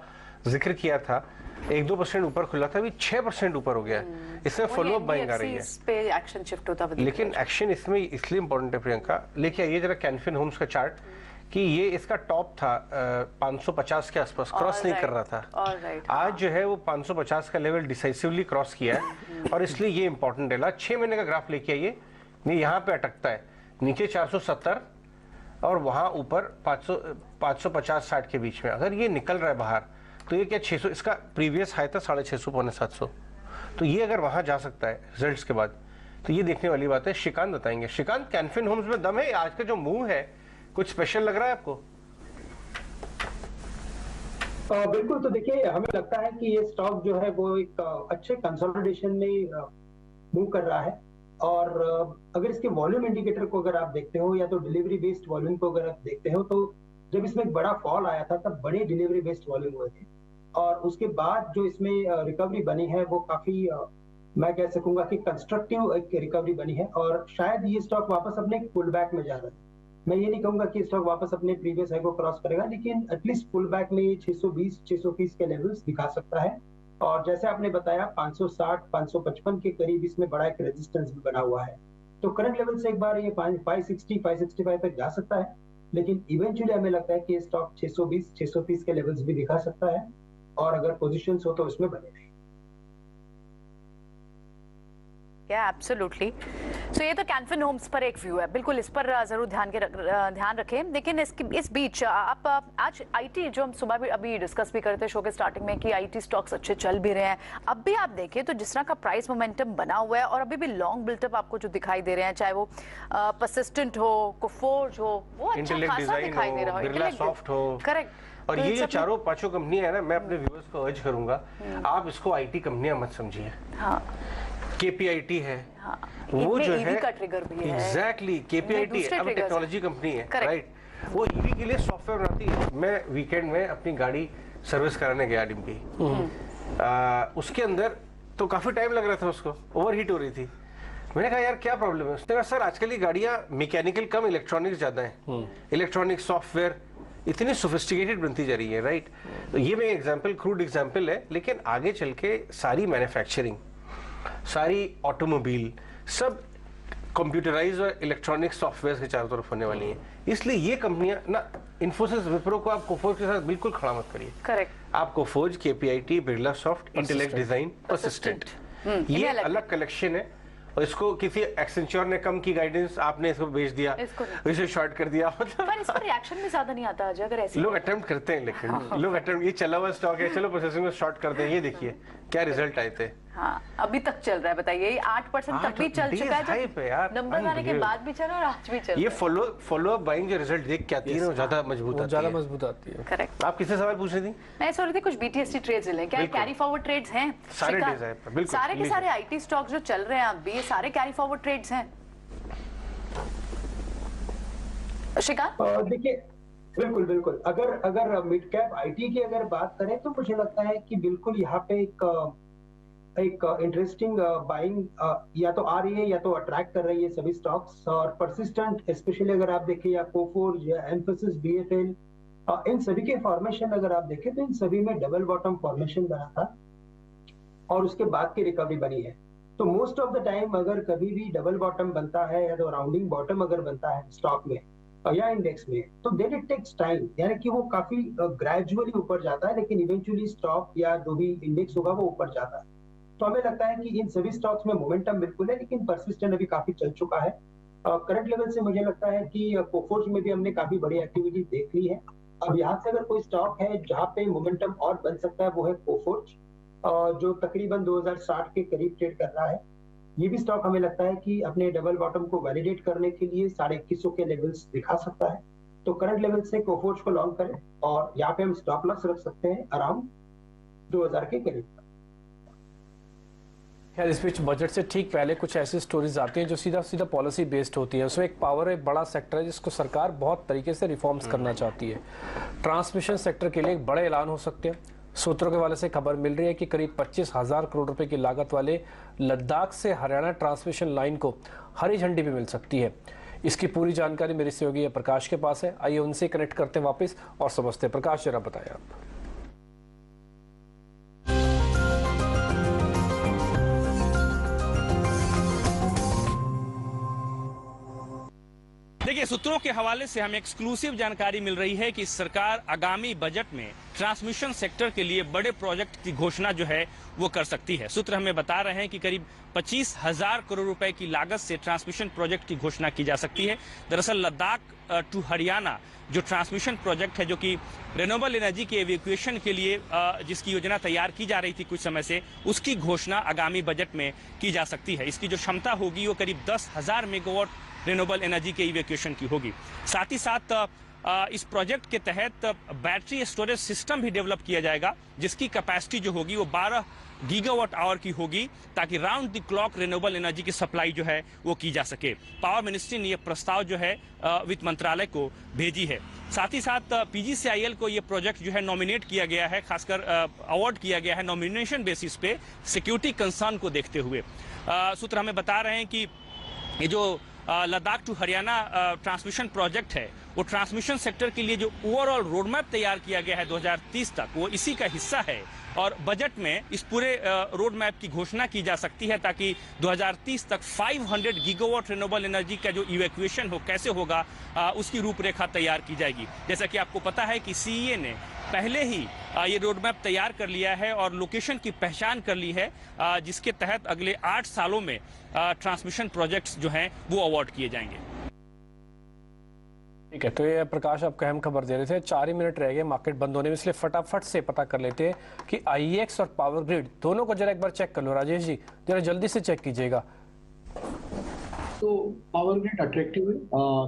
जिक्र किया था, 1-2% ऊपर खुला था, अभी 6% ऊपर हो गया है, इसमें फॉलोअप बाइंग आ रही है, इस पे एक्शन शिफ्ट होता है। लेकिन एक्शन इसमें इसलिए इंपॉर्टेंट है प्रियंका, लेके आइए जरा कैनफिन होम्स का चार्ट कि ये इसका टॉप था 550 के आसपास, क्रॉस नहीं कर रहा था। आज जो है वो 550 का लेवल डिसाइसिवली क्रॉस किया है और इसलिए ये इंपॉर्टेंट है। 6 महीने का ग्राफ लेके आइए, ये यहाँ पे अटकता है, नीचे 470 और वहां ऊपर 550-60 के बीच में। अगर ये निकल रहा है बाहर तो ये क्या 600, इसका प्रीवियस हाई था 650 पौने 700, तो ये अगर वहां जा सकता है रिजल्ट्स के बाद तो ये देखने वाली बात है। श्रीकांत बताएंगे। श्रीकांत, कैनफिन होम्स में दम है, आज का जो मूव है कुछ स्पेशल लग रहा है आपको? बिल्कुल, तो देखिए हमें लगता है कि ये स्टॉक जो है वो एक अच्छे कंसोलिडेशन में मूव कर रहा है और अगर इसके वॉल्यूम इंडिकेटर को अगर आप देखते हो या तो डिलीवरी बेस्ड वॉल्यूम को अगर आप देखते हो, तो जब इसमें एक बड़ा फॉल आया था तब बड़े डिलीवरी बेस्ड वॉल्यूम हुए थे और उसके बाद जो इसमें रिकवरी बनी है वो काफी मैं कह सकूंगा कि कंस्ट्रक्टिव एक रिकवरी बनी है और शायद ये स्टॉक वापस अपने पुल बैक में जा रहा है। मैं ये नहीं कहूंगा कि स्टॉक वापस अपने प्रीवियस हाई को क्रॉस करेगा, लेकिन एटलीस्ट पुल बैक में 620-630 के लेवल्स दिखा सकता है और जैसे आपने बताया 560-555 के करीब इसमें बड़ा एक रेजिस्टेंस भी बना हुआ है, तो करंट लेवल से एक बार ये 560-565 तक जा सकता है, लेकिन इवेंचुअली हमें लगता है कि ये स्टॉक 620-630 के लेवल्स भी दिखा सकता है और अगर पोजीशंस हो तो उसमें बने रहें। एब्सोल्युटली। सो ये तो कैनफिन होम्स पर एक व्यू है, बिल्कुल इस पर जरूर ध्यान रखें। लेकिन इस बीच आप आज आईटी जो हम सुबह भी अभी डिस्कस भी करते शो के स्टार्टिंग में कि आईटी स्टॉक्स अच्छे चल भी रहे हैं, अब भी आप देखें तो जिस तरह का प्राइस मोमेंटम बना हुआ है और अभी भी लॉन्ग बिल्टअप आपको जो दिखाई दे रहे हैं, चाहे वो परसिस्टेंट हो, कोफोर्ज हो, वो अच्छा खासा दिखाई दे रहा है, बिरला सॉफ्ट हो, करेक्ट। और ये जो चारों पांचों कंपनियां है ना, मैं अपने व्यूअर्स को अर्ज करूंगा आप इसको आईटी कंपनियां मत समझिए। हाँ, केपीआईटी है, हाँ, वो जो है का ट्रिगर भी है, एग्जैक्टली केपीआईटी अब टेक्नोलॉजी कंपनी है, राइट, वो ईवी के लिए सॉफ्टवेयर बनाती है। मैं वीकेंड में अपनी गाड़ी सर्विस कराने गया डिम्पी, उसके अंदर तो काफी टाइम लग रहा था, उसको ओवरहीट हो रही थी। मैंने कहा यार क्या प्रॉब्लम है? उसने कहा सर आजकल ये गाड़ियां मैकेनिकल कम, इलेक्ट्रॉनिक्स ज्यादा है, इलेक्ट्रॉनिक सॉफ्टवेयर इतनी सोफिस्टिकेटेड बनती जा रही है, राइट। तो ये मैं एग्जाम्पल, क्रूड एग्जाम्पल है, लेकिन आगे चल के सारी मैन्युफैक्चरिंग, सारी ऑटोमोबाइल सब कंप्यूटराइज और इलेक्ट्रॉनिक सॉफ्टवेयर के चारों तरफ होने वाली है। इसलिए ये कंपनियां ना, इन्फोसिस, विप्रो को आप कोफोर्ज के साथ बिल्कुल खड़ा मत करिए। करेक्ट। आप Coforge, KPIT, Birla soft, intellect design, persistent, ये अलग कलेक्शन है और इसको किसी एक्सेंचर ने कम की गाइडेंस, आपने इसको बेच दिया, इसे शॉर्ट कर दिया, मतलब पर इस पर रिएक्शन भी ज्यादा नहीं आता अजय, अगर ऐसे लोग अटेम्प्ट करते हैं, लेकिन लोग अटेम्प्ट, ये चला हुआ स्टॉक है, चलो प्रोसेसिंग में शॉर्ट कर दें, ये देखिए क्या रिजल्ट आए थे। हाँ, अभी तक चल रहा है, बताइए 8% तक भी चल चुका है, नंबर आने के बाद भी चल रहा है और आज भी चल रहा है। ये फॉलो अप बाइंग जो रिजल्ट देख के आती है ना, ज्यादा मजबूत आती है। करेक्ट। आप किससे सवाल पूछ रही थी? मैं सोच रही थी कुछ बीटीएससी ट्रेड्स ले, क्या कैरी फॉरवर्ड ट्रेड्स हैं? सारे डेज है, बिल्कुल सारे के सारे आईटी स्टॉक्स जो चल रहे हैं अभी, ये सारे कैरी फॉरवर्ड ट्रेड्स हैं। श्रीकांत, देखिए बिल्कुल अगर मिड कैप आईटी की अगर बात करें तो मुझे लगता है कि बिल्कुल यहाँ पे एक इंटरेस्टिंग बाइंग या तो आ रही है या तो अट्रैक्ट कर रही है सभी स्टॉक्स, और परसिस्टेंट स्पेशली अगर आप देखें या कोफोर्ज या एम्फेसिस, बीएफएल, इन सभी के फॉर्मेशन अगर आप देखें तो इन सभी में डबल बॉटम फॉर्मेशन बना था और उसके बाद की रिकवरी बनी है। तो मोस्ट ऑफ द टाइम अगर कभी भी डबल बॉटम बनता है या तो राउंडिंग बॉटम अगर बनता है स्टॉक में या इंडेक्स में, तो देन इट टेक्स टाइम, यानी कि वो काफी ग्रेजुअली ऊपर जाता है लेकिन इवेंचुअली स्टॉक या जो भी इंडेक्स होगा वो ऊपर जाता है। तो हमें लगता है कि इन सभी स्टॉक्स में मोमेंटम बिल्कुल है लेकिन परसिस्टेंट अभी काफी चल चुका है। करंट लेवल से मुझे लगता है कि कोफोर्ज में भी हमने काफी बड़ी एक्टिविटी देख ली है। अब यहाँ से अगर कोई स्टॉक है जहाँ पे मोमेंटम और बन सकता है वो है कोफोर्ज, जो तकरीबन 2060 के करीब ट्रेड कर रहा है। ये भी स्टॉक हमें लगता है कि अपने डबल बॉटम को वैलिडेट करने के लिए 2150 के लेवल्स दिखा सकता है। तो करंट लेवल से कोफोर्ज को लॉन्ग करें और यहाँ पे हम स्टॉप लॉस रख सकते हैं अराउंड 2000 के करीब। यार इस बीच बजट से ठीक पहले कुछ ऐसी स्टोरीज आती हैं जो सीधा सीधा पॉलिसी बेस्ड होती है। उसमें एक पावर एक बड़ा सेक्टर है जिसको सरकार बहुत तरीके से रिफॉर्म्स करना चाहती है। ट्रांसमिशन सेक्टर के लिए एक बड़े ऐलान हो सकते हैं। सूत्रों के वाले से खबर मिल रही है कि करीब 25,000 करोड़ रुपए की लागत वाले लद्दाख से हरियाणा ट्रांसमिशन लाइन को हरी झंडी भी मिल सकती है। इसकी पूरी जानकारी मेरे सहयोगी प्रकाश के पास है। आइए उनसे कनेक्ट करते हैं वापस और समझते हैं। प्रकाश जरा बताएं आप। देखिए, सूत्रों के हवाले से हमें एक्सक्लूसिव जानकारी मिल रही है कि सरकार आगामी बजट में ट्रांसमिशन सेक्टर के लिए बड़े प्रोजेक्ट की घोषणा जो है वो कर सकती है। सूत्र हमें बता रहे हैं कि करीब 25,000 करोड़ रुपए की लागत से ट्रांसमिशन प्रोजेक्ट की घोषणा की जा सकती है। दरअसल लद्दाख टू हरियाणा जो ट्रांसमिशन प्रोजेक्ट है, जो कि रिन्यूएबल एनर्जी के एविक्यूएशन के लिए जिसकी योजना तैयार की जा रही थी कुछ समय से, उसकी घोषणा आगामी बजट में की जा सकती है। इसकी जो क्षमता होगी वो करीब 10,000 मेगावाट रिन्यूएबल एनर्जी के इवैक्यूएशन की होगी। साथ ही साथ इस प्रोजेक्ट के तहत बैटरी स्टोरेज सिस्टम भी डेवलप किया जाएगा जिसकी कैपेसिटी जो होगी वो 12 गीगावाट आवर की होगी ताकि round the clock renewable energy की सप्लाई जो है वो की जा सके। पावर मिनिस्ट्री ने ये प्रस्ताव जो है वित्त मंत्रालय को भेजी है। साथ ही साथ पीजीसीआईएल को ये प्रोजेक्ट जो है नॉमिनेट किया गया है, खासकर अवार्ड किया गया है नॉमिनेशन बेसिस पे सिक्योरिटी कंसर्न को देखते हुए। सूत्र हमें बता रहे हैं कि ये जो Ladakh to Haryana transmission project है वो ट्रांसमिशन सेक्टर के लिए जो ओवरऑल रोड मैप तैयार किया गया है 2030 तक, वो इसी का हिस्सा है। और बजट में इस पूरे रोड मैप की घोषणा की जा सकती है ताकि 2030 तक 500 गीगावाट रिन्यूएबल एनर्जी का जो इवैक्यूएशन हो कैसे होगा उसकी रूपरेखा तैयार की जाएगी। जैसा कि आपको पता है कि सीईए ने पहले ही ये रोड मैप तैयार कर लिया है और लोकेशन की पहचान कर ली है जिसके तहत अगले 8 सालों में ट्रांसमिशन प्रोजेक्ट्स जो हैं वो अवार्ड किए जाएंगे। ठीक है, तो ये प्रकाश आपको अहम खबर दे रहे थे। 4 ही मिनट रह गए मार्केट बंद होने में, इसलिए फटाफट से पता कर लेते हैं कि आईएक्स और पावर ग्रिड दोनों को जरा एक बार चेक कर लो। राजेश जी जरा जल्दी से चेक कीजिएगा। तो पावर ग्रिड अट्रैक्टिव है,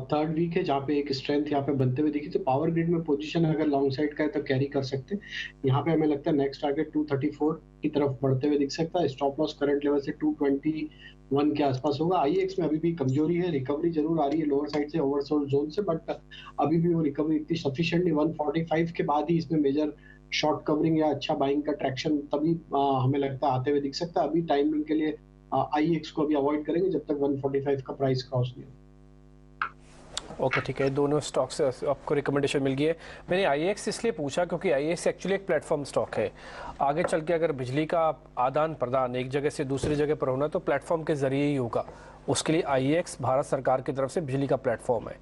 थर्ड वीक है जहाँ पे एक स्ट्रेंथ यहाँ पे बनते हुए दिखी। तो पावर ग्रिड में पोजीशन अगर लॉन्ग साइड का है तो कैरी कर सकते हैं। यहाँ पे हमें लगता है नेक्स्ट टारगेट 234 की तरफ बढ़ते हुए दिख सकता है। स्टॉप लॉस करंट लेवल से 221 के आसपास होगा। आईएक्स में अभी भी कमजोरी है, रिकवरी जरूर आ रही है लोअर साइड से ओवरसोल्ड जोन से, बट अभी भी वो रिकवरी इतनी सफिशिएंटली 145 के बाद ही इसमें मेजर शॉर्ट कवरिंग या अच्छा बाइंग का ट्रैक्शन तभी हमें लगता है आते हुए दिख सकता है। अभी टाइमिंग के लिए आईएक्स को अभी अवॉइड करेंगे जब तक 145 का प्राइस क्रॉस नहीं हो। ओके ठीक है, दोनों स्टॉक से आपको रिकमेंडेशन मिल गई है। मैंने आईएक्स इसलिए पूछा क्योंकि आईएक्स एक्चुअली एक प्लेटफॉर्म स्टॉक है। आगे चल के अगर बिजली का आदान प्रदान एक जगह से दूसरी जगह पर होना तो प्लेटफॉर्म के जरिए ही होगा। उसके लिए आईएक्स भारत सरकार की तरफ से बिजली का प्लेटफॉर्म है।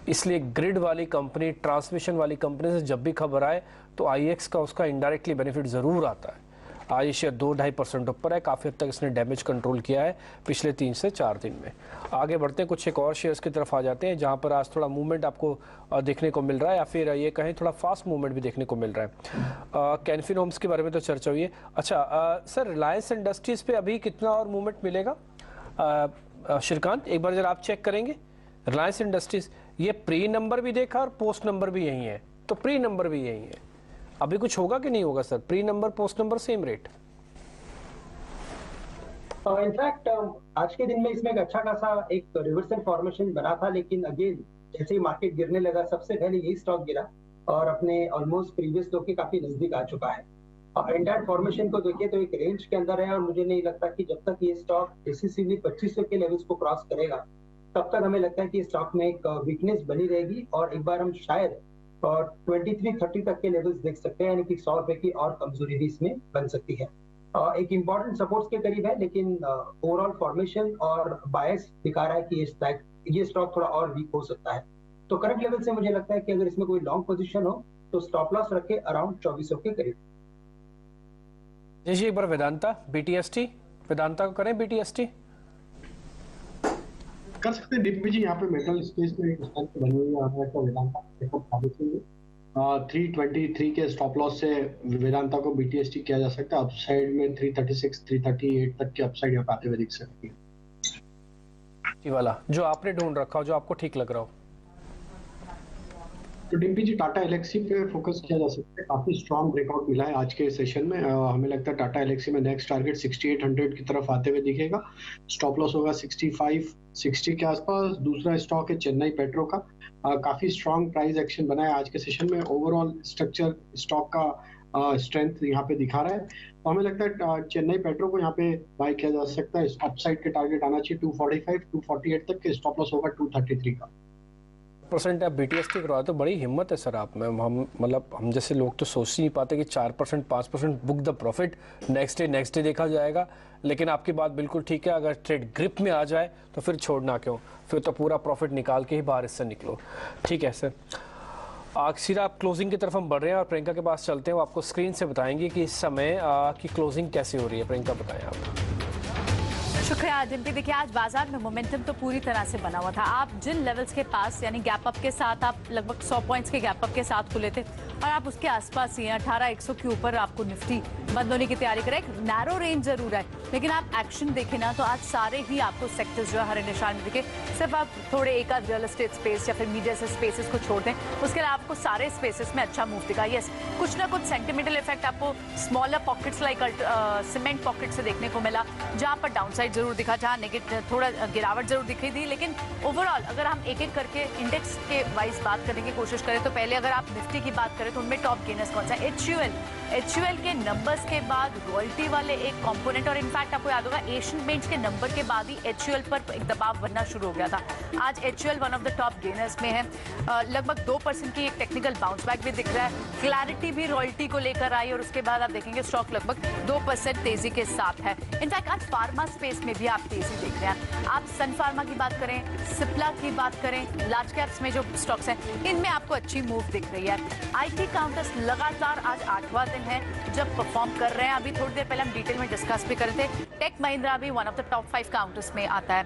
इसलिए ग्रिड वाली कंपनी, ट्रांसमिशन वाली कंपनी से जब भी खबर आए तो आईएक्स का उसका इनडायरेक्टली बेनिफिट ज़रूर आता है। आज शेयर 2-2.5% ऊपर है। काफ़ी हद तक इसने डैमेज कंट्रोल किया है पिछले 3 से 4 दिन में। आगे बढ़ते हैं, कुछ एक और शेयर्स की तरफ आ जाते हैं जहां पर आज थोड़ा मूवमेंट आपको देखने को मिल रहा है, या फिर ये कहें थोड़ा फास्ट मूवमेंट भी देखने को मिल रहा है। कैनफिन होम्स के बारे में तो चर्चा हुई है। अच्छा सर, रिलायंस इंडस्ट्रीज पे अभी कितना और मूवमेंट मिलेगा? श्रीकांत एक बार जरा आप चेक करेंगे। रिलायंस इंडस्ट्रीज ये प्री नंबर भी देखा और पोस्ट नंबर भी यही है, तो प्री नंबर भी यही है। अभी कुछ होगा कि नहीं होगा sir? Pre number post number same rate? In fact आज के दिन में इसमें एक अच्छा खासा एक रिवर्सल फॉर्मेशन बना था, लेकिन अगेन जैसे ही मार्केट गिरने लगा सबसे पहले यही स्टॉक गिरा और अपने ऑलमोस्ट प्रीवियस लो के काफी नजदीक आ चुका है। एंटायर फॉर्मेशन को देखिए तो एक रेंज के अंदर है और मुझे नहीं लगता कि जब तक ये स्टॉक डिसिसिवली 2500 के लेवल्स को क्रॉस करेगा तब तक हमें लगता है कि स्टॉक में एक वीकनेस बनी रहेगी और एक बार हम शायद 2330 तक के लेवल्स देख सकते हैं, यानी कि 100 रुपए की और कमजोरी भी इसमें बन सकती है। एक इंपॉर्टेंट सपोर्ट्स के करीब है, लेकिन ओवरऑल फॉर्मेशन और बायस दिखा रहा है कि ये स्टॉक थोड़ा और वीक हो सकता है। तो करंट लेवल से मुझे लगता है कि अगर इसमें कोई लॉन्ग पोजीशन हो तो स्टॉप लॉस रखे अराउंड 2400 के करीब। जी एक बार वेदांता BTST, वेदांता को करें BTST कर सकते हैं। डीपी जी यहाँ पे मेटल स्पेस में एक स्ट्रेंथ बनी हुई है तो वेदांता 323 के स्टॉप लॉस से वेदांता को BTST किया जा सकता है। अपसाइड में 336 338 तक की अपसाइड यहाँ पे आते हुए दिख सकती है। वाला जो आपने ढूंढ रखा हो, जो आपको ठीक लग रहा हो। तो डिम्पी जी टाटा एलेक्सी पे फोकस किया जा सकता है। काफी स्ट्रॉन्ग ब्रेकआउट मिला है आज के सेशन में। हमें लगता है टाटा एलेक्सी में नेक्स्ट टारगेट 6800 की तरफ आते हुए दिखेगा। स्टॉप लॉस होगा 65-60 के आसपास। दूसरा स्टॉक है चेन्नई पेट्रो का। काफी स्ट्रॉन्ग प्राइस एक्शन बना है आज के सेशन में। ओवरऑल स्ट्रक्चर स्टॉक का स्ट्रेंथ यहाँ पे दिखा रहा है, तो हमें लगता है चेन्नई पेट्रो को यहाँ पे बाय किया जा सकता है। अपसाइड के टारगेट आना चाहिए 245-248 तक के। स्टॉप लॉस होगा 233 का। % आप BTST करवाए तो बड़ी हिम्मत है सर आप में। हम जैसे लोग तो सोच ही नहीं पाते कि 4% 5% book the profit next day देखा जाएगा। लेकिन आपकी बात बिल्कुल ठीक है, अगर ट्रेड ग्रिप में आ जाए तो फिर छोड़ना क्यों, फिर तो पूरा प्रॉफिट निकाल के ही बाहर इससे निकलो। ठीक है सर, सीधा आप क्लोजिंग की तरफ हम बढ़ रहे हैं और प्रियंका के पास चलते हैं। वो आपको स्क्रीन से बताएंगे कि इस समय की क्लोजिंग कैसी हो रही है। प्रियंका बताएं आप। शुक्रिया डिम्पी। देखिए आज बाजार में मोमेंटम तो पूरी तरह से बना हुआ था। आप जिन लेवल्स के पास यानी गैप अप के साथ आप लगभग 100 पॉइंट्स के गैप अप के साथ खुले थे और आप उसके आसपास ही 18100 के ऊपर आपको निफ्टी बंद होने की तैयारी करें। एक नैरो रेंज जरूर है, लेकिन आप एक्शन देखें ना तो आज सारे ही आपको सेक्टर्स जो है हरे निशान में दिखे। सिर्फ आप थोड़े एक आध रियल एस्टेट स्पेस या फिर मीडिया से स्पेसेस को छोड़ दें, उसके अलावा आपको सारे स्पेसेस में अच्छा मूव दिखा। यस, कुछ ना कुछ सेंटिमेंटल इफेक्ट आपको smaller pockets like cement pocket से देखने को मिला, जहां पर डाउनसाइड जरूर दिखा, जहां थोड़ा गिरावट जरूर दिखी थी। लेकिन ओवरऑल अगर हम एक एक करके इंडेक्स के वाइज बात करने की कोशिश करें तो पहले अगर आप निफ्टी की बात करें तो उनमें टॉप गेनर्स कौन सा है? HUL के नंबर्स के बाद रॉयल्टी वाले एक कंपोनेंट, और इनफैक्ट आपको याद होगा एशियन पेंट्स के नंबर के बाद ही HUL पर एक दबाव बनना शुरू हो गया था। आज HUL one of the top gainers में है। लगभग 2% की एक टेक्निकल बाउंस बैक भी दिख रहा है। क्लैरिटी भी रॉयल्टी को लेकर आई और उसके बाद आप देखेंगे स्टॉक लगभग 2% तेजी के साथ है। इनफैक्ट आज फार्मा स्पेस में भी आप तेजी देख रहे हैं। आप सन फार्मा की बात करें, सिप्ला की बात करें, लार्ज कैप्स में जो स्टॉक्स हैं इनमें आपको अच्छी मूव दिख रही है। IT काउंटर्स लगातार आज 8वां दिन है जब परफॉर्म कर रहे हैं। अभी थोड़ी देर पहले हम डिटेल में डिस्कस भी कर रहे थे। टेक महिंद्रा भी one of the top 5 counters में आता है।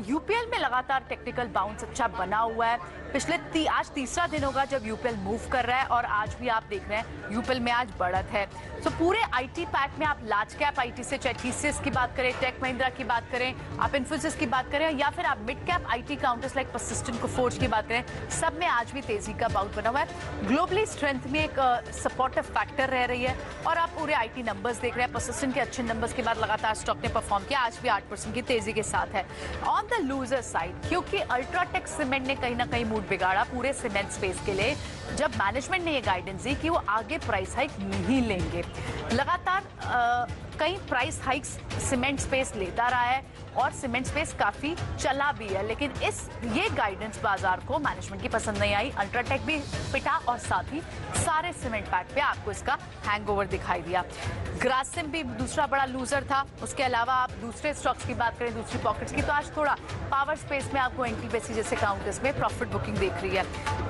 UPL में लगातार टेक्निकल बाउंस अच्छा बना हुआ है। आज तीसरा दिन होगा जब UPL मूव कर रहा है और आज भी आप देख रहे हैं UPL में आज बढ़त है। तो पूरे IT पैक में आप लार्ज कैप IT से चाहे TCS की बात करें, टेक महिंद्रा की बात करें, आप इन्फोसिस की बात करें या फिर आप mid cap IT counters like persistent Coforge की बात करें, सब में आज भी तेजी का बाउट बना हुआ है। ग्लोबली स्ट्रेंथ में एक सपोर्टिव फैक्टर रह रही है और आप पूरे IT नंबर्स देख रहे हैं। परसिस्टेंट के अच्छे नंबर्स के बाद लगातार स्टॉक ने परफॉर्म किया, आज भी 8% की तेजी के साथ है। ऑन द लूजर साइड क्योंकि अल्ट्राटेक सीमेंट ने कहीं ना कहीं मूड बिगाड़ा पूरे सीमेंट स्पेस के लिए, जब मैनेजमेंट ने ये गाइडेंस दी कि वो आगे प्राइस हाइक नहीं लेंगे। लगातार कई प्राइस हाइक्स सीमेंट स्पेस लेता रहा है और सीमेंट स्पेस काफी चला भी है, लेकिन ये गाइडेंस बाजार को मैनेजमेंट की पसंद नहीं आई। अल्ट्राटेक भी पिटा और साथ ही सारे सीमेंट पैक पे आपको इसका हैंगओवर दिखाई दिया। ग्रासिम भी दूसरा बड़ा लूजर था। उसके अलावा आप दूसरे स्टॉक्स की बात करें, दूसरी पॉकेट्स की, तो आज थोड़ा पावर स्पेस में आपको NTPC जैसे काउंटर्स में प्रॉफिट बुकिंग देख रही है।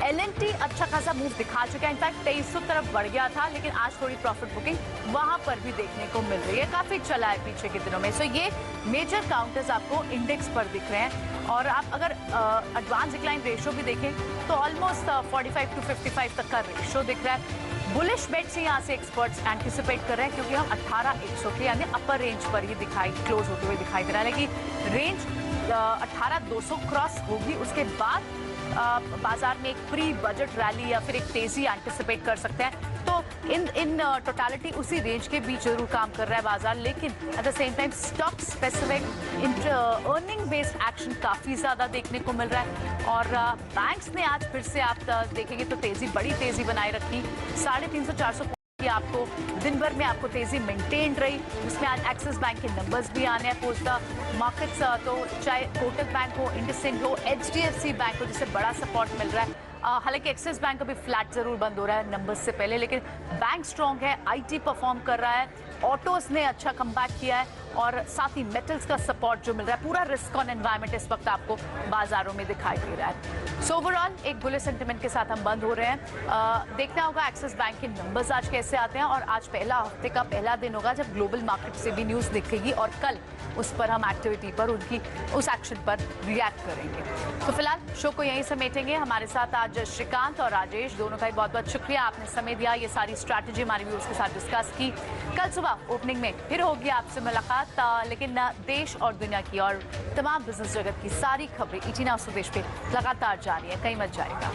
LNT अच्छा खासा मूव दिखा चुका है, इनफैक्ट 2300 तरफ बढ़ गया था, लेकिन आज थोड़ी प्रॉफिट बुकिंग वहां पर भी देखने को मिल रही है। काफी चला है पीछे के दिनों में। सो ये मेजर काउंटर्स आपको इंडेक्स पर दिख रहे हैं और आप अगर एडवांस डिक्लाइन रेशियो भी देखें तो ऑलमोस्ट 45 to 55 तक का रेशियो दिख रहा है। बुलिश बेट से यहाँ से एक्सपर्ट्स एंटिसिपेट कर रहे हैं क्योंकि हम 18100 के यानी अपर रेंज पर ही क्लोज होते हुए दिखाई दे रहा है, लेकिन रेंज 18200 क्रॉस होगी उसके बाद बाजार में एक प्री बजट रैली या फिर एक तेजी एंटिसिपेट कर सकते हैं। तो इन टोटलिटी उसी रेंज के बीच जरूर काम कर रहा है बाजार, लेकिन at the same time stock specific earning based action काफी ज्यादा देखने को मिल रहा है। और बैंक्स ने आज फिर से आप देखेंगे तो बड़ी तेजी बनाए रखी, 350-400 की आपको दिन भर में आपको तेजी मेंटेन रही, जिसमें आज एक्सिस बैंक के नंबर्स भी आने हैं पोस्ट द मार्केट्स। तो चाहे कोटक बैंक हो, इंडसइंड हो, HDFC बैंक हो, जिससे बड़ा सपोर्ट मिल रहा है। हालांकि एक्सिस बैंक अभी फ्लैट जरूर बंद हो रहा है नंबर्स से पहले, लेकिन बैंक स्ट्रॉन्ग है, IT परफॉर्म कर रहा है, ऑटोज ने अच्छा कमबैक किया है, और साथ ही मेटल्स का सपोर्ट जो मिल रहा है। पूरा रिस्क ऑन एनवायरनमेंट इस वक्त आपको बाजारों में दिखाई दे रहा है। सो ओवरऑल एक बुलिश सेंटिमेंट के साथ हम बंद हो रहे हैं। देखना होगा एक्सिस बैंक के नंबर्स आज कैसे आते हैं, और आज पहला हफ्ते का पहला दिन होगा जब ग्लोबल मार्केट से भी न्यूज दिखेगी, और कल उस पर हम एक्टिविटी पर उनकी उस एक्शन पर रिएक्ट करेंगे। तो फिलहाल शो को यहीं समेटेंगे। हमारे साथ आज श्रीकांत और राजेश दोनों का बहुत बहुत शुक्रिया, आपने समय दिया, ये सारी स्ट्रैटेजी हमारे व्यूअर्स के साथ डिस्कस की। कल सुबह ओपनिंग में फिर होगी आपसे मुलाकात, लेकिन देश और दुनिया की और तमाम बिजनेस जगत की सारी खबरें ET Now स्वदेश पे लगातार जारी है, कहीं मत जाएगा।